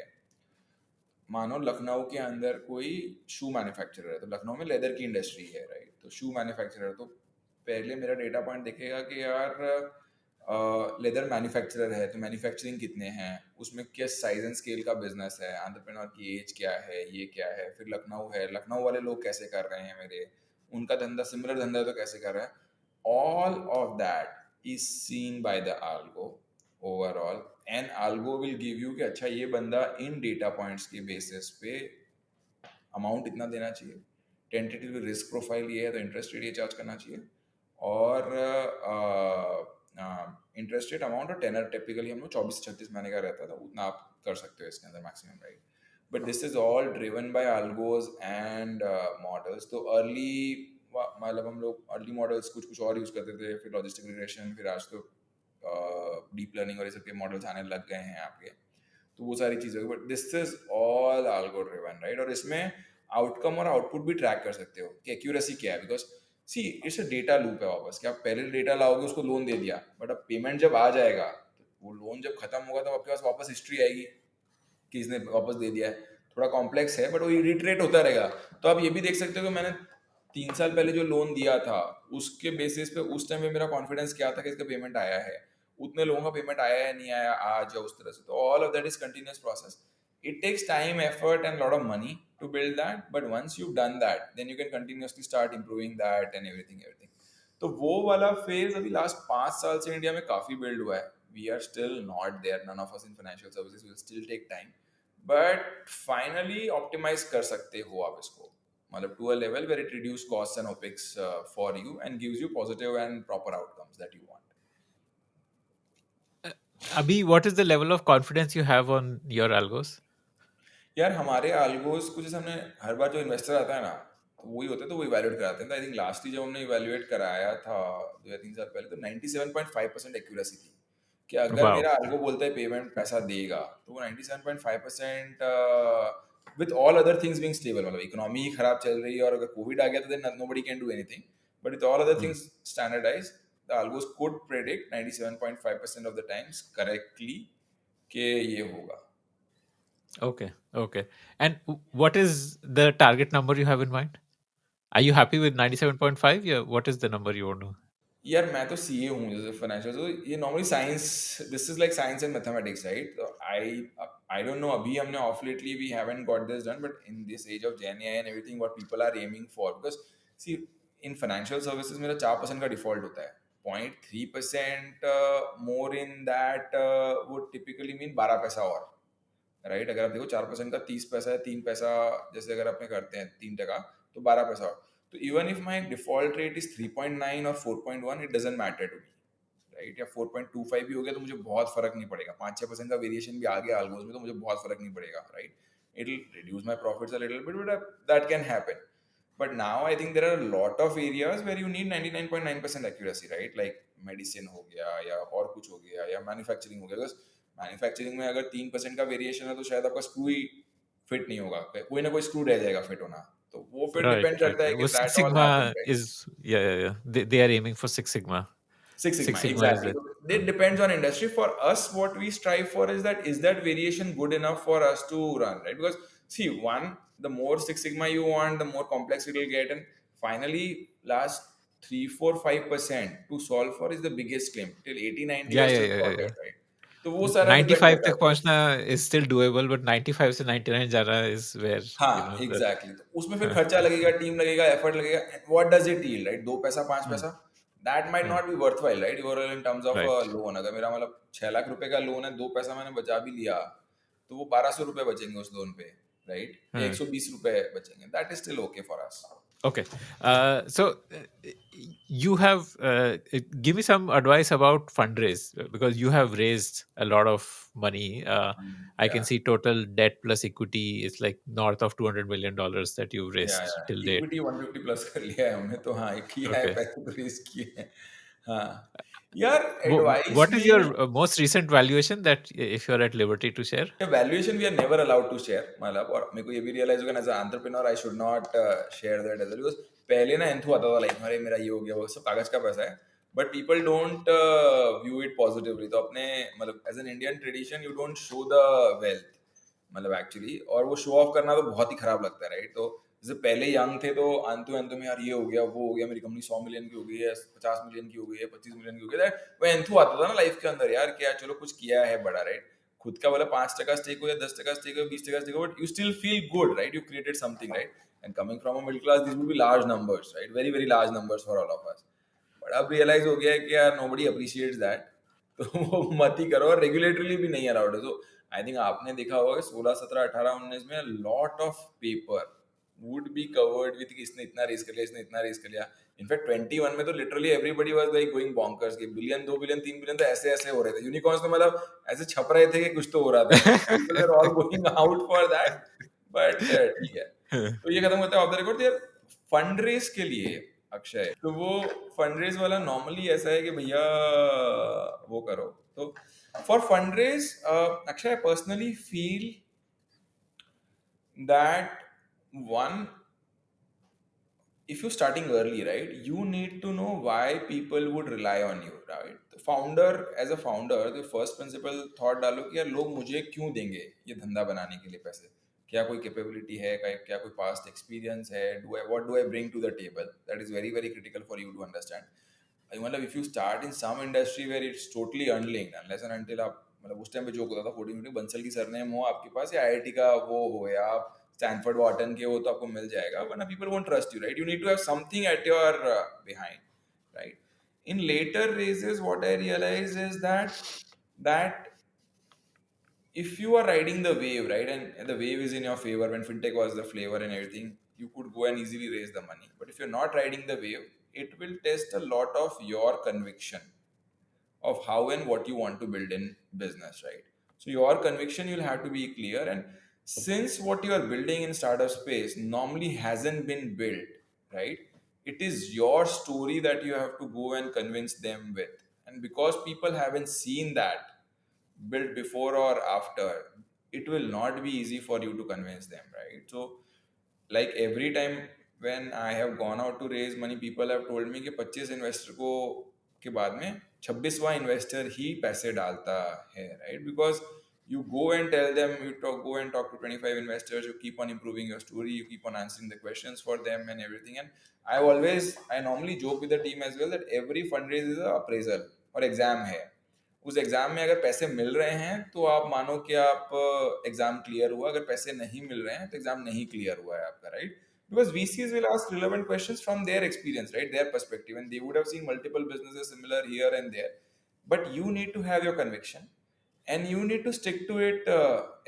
मानो लखनऊ के अंदर कोई शू मैन्युफैक्चरर है, तो लखनऊ में लेदर की इंडस्ट्री है, राइट, तो शू मैन्युफैक्चरर, तो पहले मेरा डेटा पॉइंट देखेगा कि यार लेदर मैन्युफैक्चरर है तो मैन्युफैक्चरिंग कितने हैं, उसमें किस साइज एंड स्केल का बिजनेस है, एंटरप्रेन्योर की एज क्या है, ये क्या है, फिर लखनऊ है, लखनऊ वाले लोग कैसे कर रहे हैं मेरे, उनका धंधा सिमिलर धंधा है तो कैसे कर रहा है, all of that is seen by the algo overall. And algo will give you कि अच्छा ये बंदा इन डेटा पॉइंट्स के बेसिस पे अमाउंट इतना देना चाहिए, टेंटेटिव रिस्क प्रोफाइल ये है तो इंटरेस्ट रेट ये चार्ज करना चाहिए, और इंटरेस्ट रेट अमाउंट और टेनर टिपिकली हम लोग 24 से 36 महीने का रहता था, उतना आप कर सकते हो इसके अंदर maximum, right. But this is all driven by algos and models. तो अर्ली, मतलब हम लोग अर्ली मॉडल्स कुछ कुछ और यूज़ करते थे, फिर लॉजिस्टिक रिग्रेशन, फिर आज तो डीप लर्निंग और ये सब के मॉडल्स आने लग गए हैं आपके, तो वो सारी चीज़ें, but this is all algo driven, right. और इसमें आउटकम और आउटपुट भी ट्रैक कर सकते हो कि एक्यूरेसी क्या है, because see it's a data loop है वापस, कि आप पहले डेटा लाओगे, उसको लोन दे दिया, बट अब पेमेंट जब आ जाएगा, तो वो लोन जब खत्म होगा तो आपके पास वापस हिस्ट्री आएगी कि इसने वापस दे दिया है। थोड़ा कॉम्प्लेक्स है बट वो रिटरेट होता रहेगा। तो आप ये भी देख सकते हो कि मैंने 3 साल पहले जो लोन दिया था, उसके बेसिस पे उस टाइम पे मेरा कॉन्फिडेंस क्या था कि इसका पेमेंट आया है, उतने लोगों का पेमेंट आया है नहीं आया आज, या उस तरह से। तो all of that is continuous process, it takes time, effort and lot of money to build that, but once you've done that then you can continuously start improving that and everything। तो वो वाला phase अभी last 5 साल से India में काफी build हुआ है, we are still not there. None of us in financial services will still take time, but finally optimize कर सकते हो आप इसको, मतलब to a level where it reduce costs and opex for you and gives you positive and proper outcomes that you want. Abhi, what is the level of confidence you have on your algos? यार हमारे algos को जैसे हमने हर बार जो investor आता है ना, तो वही होते हैं, तो वो इवेल्युएट कराते हैं। आई थिंक लास्ट जब हमने इवेल्युएट कराया था 2 या 3 साल पहले, तो 97.5% एक्यूरेसी थी कि अगर Wow. मेरा algo बोलता है पेमेंट पैसा देगा, तो वो 97.5% with all other things being stable, मतलब इकोनॉमी ही खराब चल रही है और अगर कोविड आ गया तो then nobody can do anything, but with all other Hmm. Things standardize, the algos could predict 97.5% of the times correctly कि ये होगा। Okay. Okay. And what is the target number you have in mind? Are you happy with 97.5? Yeah. What is the number you want to? यार मैं तो CA हूँ, जैसे financial, तो ये normally science, this is like science and mathematics, right? तो I don't know, अभी हमने of lately we haven't got this done, but in this age of gen AI and everything what people are aiming for, because see in financial services मेरा 4% का default होता है, 0.3% more in that would typically mean 12 पैसा और, right? अगर आप देखो 4% का 30 पैसा है, 3 पैसा, जैसे अगर अपने करते हैं 3 टका, तो 12 पैसा। तो even if my default rate is 3.9 और 4.1, it doesn't matter to me, right? या 4.25 भी हो गया तो मुझे बहुत फर्क नहीं पड़ेगा, 5-6% का वेरिएशन भी आ गया आलमोस्ट में तो मुझे बहुत फर्क नहीं पड़ेगा, right? It will reduce my profits a little bit, but that can happen. But now I think there are a lot of areas where you need 99.9% accuracy, right? Like medicine हो गया या और कुछ हो गया या मैन्युफैक्चरिंग हो गया, बिकॉज मैन्युफैक्चरिंग में अगर 3% का वेरिएशन है तो शायद आपका स्क्रू ही फिट नहीं होगा, कोई ना कोई स्क्रू रह जाएगा फिट होना, तो वो फिर Right. Depend Right. करता है Right. कि Well, Six that all happen, Sigma right? is, yeah, yeah, yeah. They are aiming for Six Sigma. Six Six Sigma, Sigma is exactly. it? So it depends on industry. For us, what we strive for is that variation good enough for us to run, right? Because see, one, the more Six Sigma you want, the more complex it will get, and finally, last 3, 4, 5% to solve for is the biggest claim. Till 80, 90 Yeah, are yeah, still yeah, yeah, sorted, yeah. right? तो वो सारा depend 95 होता है तक तो। पहुंचना is still doable, but 95 से 99 जाना is where, हाँ that. एग्जैक्टली, तो उसमें फिर हाँ, खर्चा हाँ, लगेगा, टीम लगेगा, एफर्ट लगेगा, what does it yield, right? 2 पैसा, पांच hmm, पैसा that might hmm, not be worthwhile, right? You're in terms of right. Loan, अगर मेरा मतलब 6 लाख रुपए का लोन है, 2 पैसा मैंने बचा भी लिया, तो वो 1200 रुपए बचेंगे उस लोन पे, राइट? या Hmm. 120 रुपए बचेंगे, that is still okay for us. Okay. So you have give me some advice about fundraise, because you have raised a lot of money. I या can see total debt plus equity is like north of $200 million that you've या raised till date. Equity 150 plus कर लिया है हमने, तो हाँ किया है, Okay. पैसे तो रेस किए हैं। हाँ यार, एडवाइस What is में, your most recent valuation that if you're at liberty to share? Valuation we are never allowed to share, मतलब, और मेरे को ये भी रियलाइज हो गया as an entrepreneur I should not share that as well, because पहले ना एंथू आता था लाइक अरे मेरा ये हो गया, वो सब कागज का पैसा है, but people don't view it positively, तो अपने मतलब as an Indian tradition you don't show the wealth, मतलब एक्चुअली, और वो शो ऑफ करना तो बहुत ही खराब लगता है, राइट? तो जैसे पहले यंग थे तो अंतु में यार ये हो गया, वो हो गया, मेरी कंपनी 100 मिलियन की हो गई है, 50 मिलियन की हो गई है, 25 मिलियन की हो गई है, वो एंथू आता था ना लाइफ के अंदर, यार क्या चलो कुछ किया है बड़ा, राइट? खुद का बोला 5 टका स्टेक हो या 10 टका स्टेक हो, 20 टका स्टेक हो, but you still feel good, right? You created something, right? And coming from a middle class, this will be large numbers, right? Very very large numbers for all of us, but अब realise हो गया है कि यार nobody appreciates that, तो वो मत ही करो, और रेगुलेटरली भी नहीं अलाउड है। तो आई थिंक आपने देखा होगा कि 16, 17, 18, 19 में lot of paper would be covered with कि इसने इतना रेस कर लिया, इसने इतना रेस कर लिया। इनफैक्ट 21 में तो literally everybody was like going bonkers, के बिलियन, 2 बिलियन, 3 बिलियन तो ऐसे ऐसे हो रहे थे, यूनिकॉर्न्स तो मतलब ऐसे छप रहे थे कि कुछ तो हो रहा था, people were all going out for that, but ठीक है। तो ये खत्म होता है ऑफ द रिकॉर्ड यार। फंड रेस के लिए अक्षय, तो वो फंड रेस वाला नॉर्मली ऐसा है कि भैया वो करो, तो for fund raise Akshay, I personally feel that one, if you're starting early, right, you need to know why people would rely on you, right? The founder, as a founder, the first principle thought डालो कि यार लोग मुझे क्यों देंगे ये धंधा बनाने के लिए पैसे, क्या कोई कैपेबिलिटी है, क्या कोई पास्ट एक्सपीरियंस है, do I what do I bring to the table, that is very very critical for you to understand. मतलब if you start in some industry where it's totally unlinked, unless and until आप, मतलब उस time पे joke होता था 14 बंसल की surname हो आपके पास, या आईआईटी का वो हो, या आप स्टैनफोर्ड वॉर्टन के हो, तो आपको मिल जाएगा, वरना people won't trust you, right? You need to have something at your behind, right? In later ages what I realize is that that if you are riding the wave, right, and the wave is in your favor, when fintech was the flavor and everything, you could go and easily raise the money. But if you're not riding the wave, it will test a lot of your conviction of how and what you want to build in business, right? So your conviction, you'll have to be clear. And since what you are building in startup space normally hasn't been built, right, it is your story that you have to go and convince them with. And because people haven't seen that built before or after, it will not be easy for you to convince them, right? So like every time when I have gone out to raise money, people have told me कि 25 investor को के बाद में 26वां investor ही पैसे डालता है, right? Because you go and tell them, go and talk to 25 investors, you keep on improving your story, you keep on answering the questions for them and everything. And I normally joke with the team as well that every fundraise is a appraisal और exam है. उस exam में अगर पैसे मिल रहे हैं तो आप मानो कि आप एग्जाम क्लियर हुआ, अगर पैसे नहीं मिल रहे हैं तो एग्जाम नहीं क्लियर हुआ है आपका, right? Because VCs will ask relevant questions from their experience, right? Their perspective, and they would have seen multiple businesses similar here and there. But you need to have your conviction, and you need to stick to it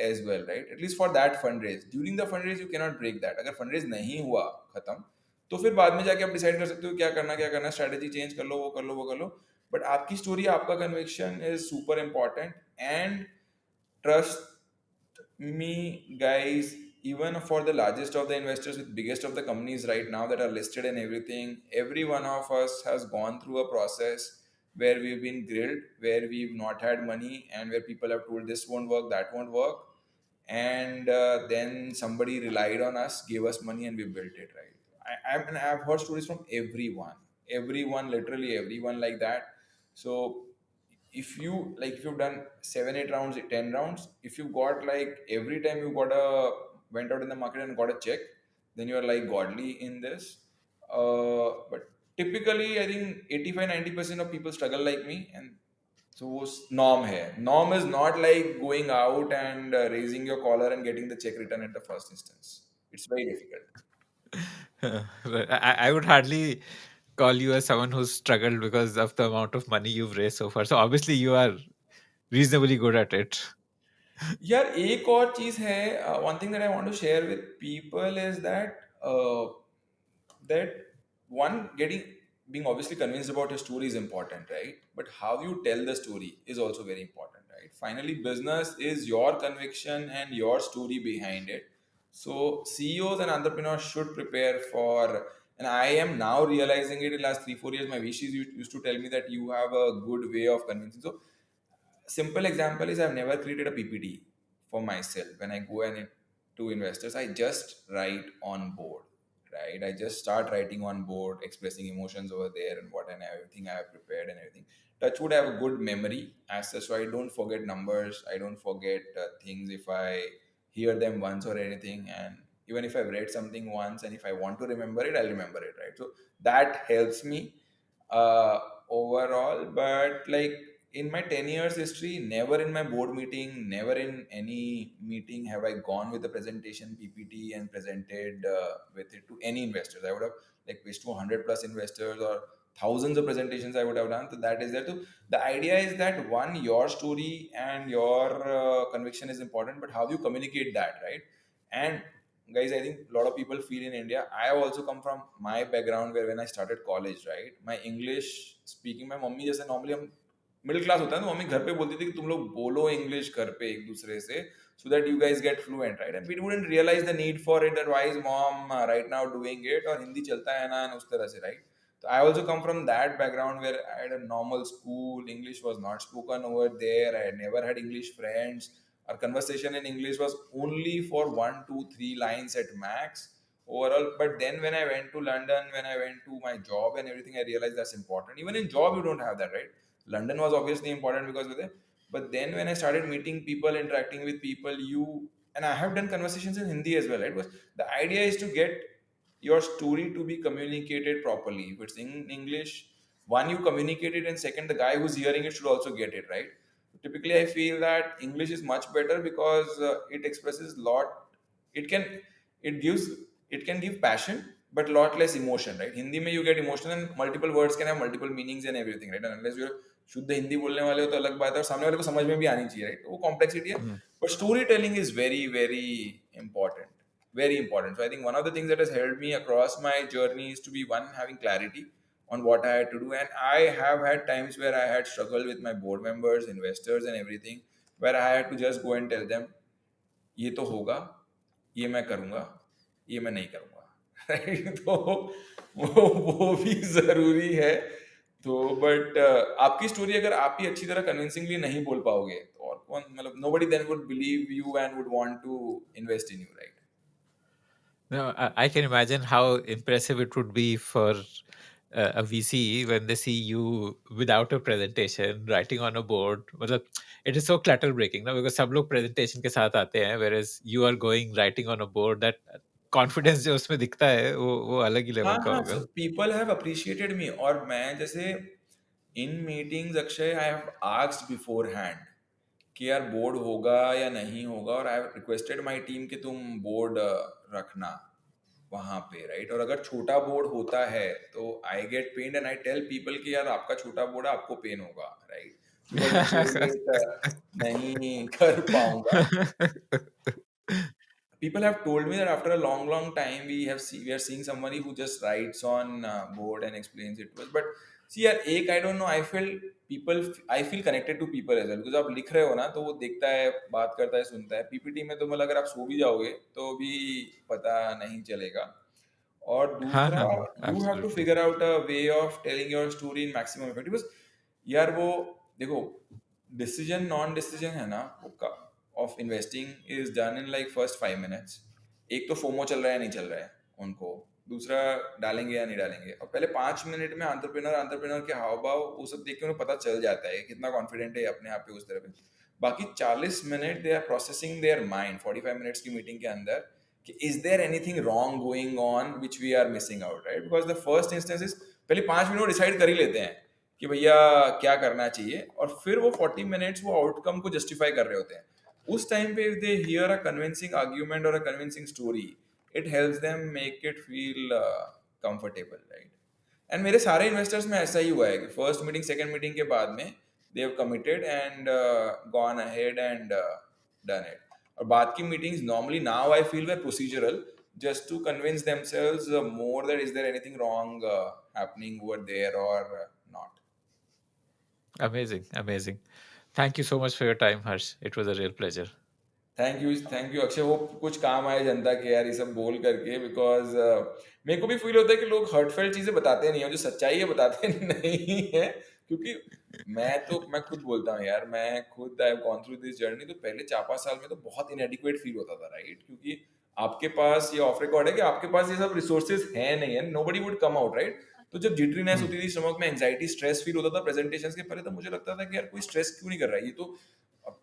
as well, right? At least for that fundraise. During the fundraise, you cannot break that. अगर fundraise नहीं हुआ खत्म, तो फिर बाद में जाके आप डिसाइड कर सकते हो क्या करना, स्ट्रैटेजी चेंज कर लो, वो कर लो, वो कर लो. बट आपकी स्टोरी, आपका conviction is super important. And trust me, guys, even for the largest of the investors with biggest of the companies right now that are listed and everything, every one of us has gone through a process where we've been grilled, where we've not had money, and where people have told this won't work, that won't work. And then somebody relied on us, gave us money, and we built it, right? And I've heard stories from everyone, literally everyone like that. So if you've done 7 8 rounds, 10 rounds, if you got like every time you got a went out in the market and got a check, then you are like godly in this. But typically I think 85 90% of people struggle like me. And so norm hai, norm is not like going out and raising your collar and getting the check written at the first instance. It's very difficult. Right. I would hardly call you as someone who's struggled because of the amount of money you've raised so far. So obviously you are reasonably good at it. यार एक और चीज है, one thing that I want to share with people is that that one getting being obviously convinced about your story is important, right? But how you tell the story is also very important, right? Finally, business is your conviction and your story behind it. So CEOs and entrepreneurs should prepare for, and I am now realizing it in last 3 4 years. My wishes used to tell me that you have a good way of convincing. So simple example is I've never created a PPT for myself. When I go and to investors, I just write on board, right? I just start writing on board, expressing emotions over there and what and everything I have prepared and everything. Touch would have a good memory as such, so I don't forget numbers. I don't forget things if I hear them once or anything. And even if I've read something once and if I want to remember it, I'll remember it, right? So that helps me uh, overall. But like in my 10 years history, never in my board meeting, never in any meeting have I gone with a presentation PPT and presented with it to any investors. I would have like pitched to 100 plus investors or thousands of presentations I would have done. So that is there too. The idea is that one, your story and your conviction is important, but how you communicate that, right? And guys, I think a lot of people feel in India. I have also come from my background where when I started college, right, my English speaking, my mummy जैसे normally हम middle class होता है तो mummy घर पे बोलती थी कि तुम लोग बोलो इंग्लिश घर पे एक दूसरे से so that you guys get fluent, right? And we wouldn't realize the need for it, that why is mom right now doing it, और हिंदी चलता है ना उस तरह से, right? So I also come from that background where I had a normal school. English was not spoken over there. I had never had English friends. Our conversation in English was only for 1 2 3 lines at max overall. But then when I went to London, when I went to my job and everything, I realized that's important. Even in job, you don't have that, right? London was obviously important because of it. But then when I started meeting people, interacting with people, and I have done conversations in Hindi as well, right? Was the idea is to get your story to be communicated properly. If it's in English, one, you communicate it, and second, the guy who's hearing it should also get it, right? Typically, I feel that English is much better because it expresses lot. It can, it gives, it can give passion, but lot less emotion, right? Hindi mein you get emotion, and multiple words can have multiple meanings and everything, right? And unless you're शुद्ध हिंदी बोलने वाले हो तो अलग बात है, और सामने वाले को समझ में भी आनी चाहिए, राइट? तो वो कॉम्प्लेक्सिटी है, Mm. But story telling is very very important, very important. So I think one of the things that has helped me across my journey is to be one, having clarity on what I had to do. And I have had times where I had struggled with my board members, investors, and everything, where I had to just go and tell them, ये तो होगा, ये मैं करूँगा, ये मैं नहीं करूँगा, राइट? तो वो भी ज़रूरी है। तो बट आपकी स्टोरी अगर आप ही अच्छी तरह कन्विंसिंगली नहीं बोल पाओगे, तो और कौन, मतलब nobody then would believe you and would want to invest in you, right? No, I can imagine how impressive it would be for a VC when they see you without a presentation, writing on a board. मतलब, it is so clutter breaking, no? Because सब लोग presentation के साथ आते हैं, whereas you are going writing on a board. That confidence जो उसमें दिखता है, वो अलग ही हाँ, level का हाँ, होगा. So people have appreciated me, और मैं जैसे in meetings, Akshay, I have asked beforehand कि यार बोर्ड होगा या नहीं होगा, और I have requested my team कि तुम बोर्ड रखना वहाँ पे, राइट? और अगर छोटा बोर्ड होता है तो I get pain, and I tell people कि यार आपका छोटा बोर्ड है, आपको पेन होगा, राइट? बिकॉज मैं कोरिलेट नहीं कर पाऊंगा। People have told me that after a long time we are seeing somebody who just writes on board and explains it to us. But see यार, एक I don't know, I feel connected to people as well, because आप लिख रहे हो ना, तो वो देखता है, बात करता है, सुनता है। पीपीटी में तो मतलब अगर आप सो भी जाओगे तो भी पता नहीं चलेगा। और हाँ, दूसरा, हाँ, हाँ, you have to absolutely. Figure out a way of telling your story in maximum effect, because यार वो, देखो, डिसीजन नॉन डिसीजन है ना, वो of investing is done in like first 5 minutes. एक तो फोमो चल रहा है नहीं चल रहा है उनको, दूसरा डालेंगे या नहीं डालेंगे, और पहले 5 मिनट में एंटरप्रेन्योर के हाव भाव वो सब देख के उन्हें पता चल जाता है कितना कॉन्फिडेंट है अपने आप पे उस तरह पे। बाकी 40 मिनट they are processing their mind, 45 minutes की मीटिंग के अंदर, कि is there anything wrong going on which we are missing out, right? Because the first instance is, पहले 5 मिनट डिसाइड कर ही लेते हैं कि भैया क्या करना चाहिए, और फिर वो 40 मिनट्स वो आउटकम को जस्टिफाई कर रहे होते हैं। उस टाइम पे if they hear a convincing argument और a convincing story, it helps them make it feel comfortable, right? And मेरे सारे इन्वेस्टर्स में ऐसा ही हुआ है कि फर्स्ट मीटिंग सेकंड मीटिंग के बाद में they have committed and gone ahead and done it. और बाद की meetings normally now I feel were procedural, just to convince themselves more that is there anything wrong happening over there or not. Amazing, amazing. Thank you so much for your time, Harsh. It was a real pleasure. Thank you Akshay, वो कुछ काम आए जनता के यार, ये सब बोल करके, बिकॉज मेरे को भी फील होता है कि लोग हर्टफेल्ट चीजें बताते नहीं हो, जो सच्चाई है बताते नहीं है। क्योंकि मैं खुद बोलता हूँ यार, मैं खुद आई have gone through this journey, तो पहले 4-5 साल में तो बहुत इनएडिक्वेट फील होता था, राइट? क्योंकि आपके पास ये ऑफ रिकॉर्ड है कि आपके पास ये सब रिसोर्सेज है नहीं है, nobody would come out, right? तो जब जिटरीनेस Hmm. होती थी स्टमक में, एंजाइटी, स्ट्रेस फील होता था प्रेजेंटेशन के पहले, तो मुझे लगता था कि यार कोई स्ट्रेस क्यों नहीं कर रहा है, ये तो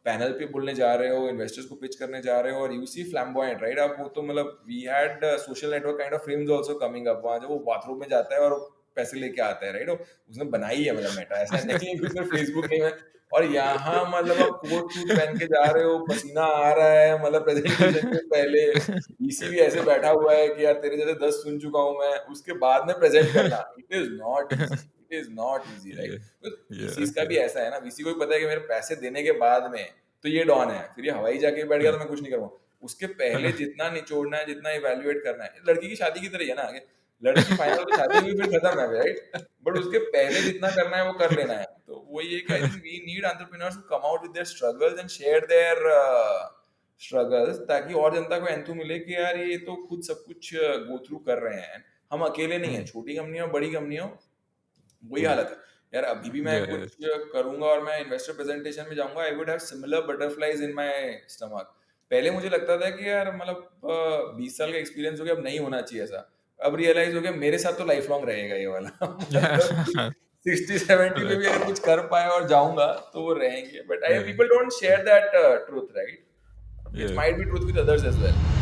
पैनल पे बोलने जा रहे हो, इन्वेस्टर्स को पिच करने जा रहे हो, और यू सी फ्लैम्बॉयंट, राइट? आप वो तो मतलब we had social network kind of films also coming up, वहां जब वो बाथरूम में जाता है और पैसे लेके आता है, राइट? उसने बनाई है मतलब मेटा, ऐसा नहीं है कि उसने फेसबुक नहीं है। और यहाँ मतलब आप कोट सूट पहन के जा रहे हो, पसीना आ रहा है, मतलब प्रेजेंटेशन से पहले ईसी भी ऐसे बैठा हुआ है कि यार तेरे जैसे 10 सुन चुका हूं मैं, उसके बाद में प्रेजेंट करना, it is not easy, it is not easy, Yeah, right? yeah, VCs का भी yeah. ऐसा है ना, वीसी को भी पता है कि मेरे पैसे देने के बाद में तो ये डॉन है, फिर ये हवाई जाके बैठ गया तो मैं कुछ नहीं करूंगा। उसके पहले जितना निचोड़ना है, जितना इवेल्युएट करना है, लड़की की शादी की तरह ही है ना, आगे लड़की फाइनल तो शादी हुई फिर खत्म है, राइट? बट उसके पहले जितना करना है वो कर लेना है। तो वही है कि I think we need entrepreneurs to come out with their struggles and share their struggles, ताकि और जनता को एंथू मिले कि यार ये तो खुद सब कुछ गो थ्रू कर रहे हैं, हम अकेले नहीं है। Hmm, छोटी कंपनी हो बड़ी कंपनी हो, वही hmm. हालत है यार। अभी भी मैं Yeah, yeah. कुछ करूंगा और मैं इन्वेस्टर प्रेजेंटेशन में जाऊंगा, I would have similar butterflies in my stomach. पहले मुझे लगता था कि यार मतलब 20 साल का एक्सपीरियंस हो गया, अब नहीं होना चाहिए ऐसा। अब रियलाइज हो गया मेरे साथ तो लाइफ लॉन्ग रहेगा ये वाला मतलब कि Yeah. 60-70 में Right. भी अगर कुछ कर पाए और जाऊंगा तो वो रहेंगे, but I Yeah, people don't share that truth, right? It yeah. Might be truth with others as well.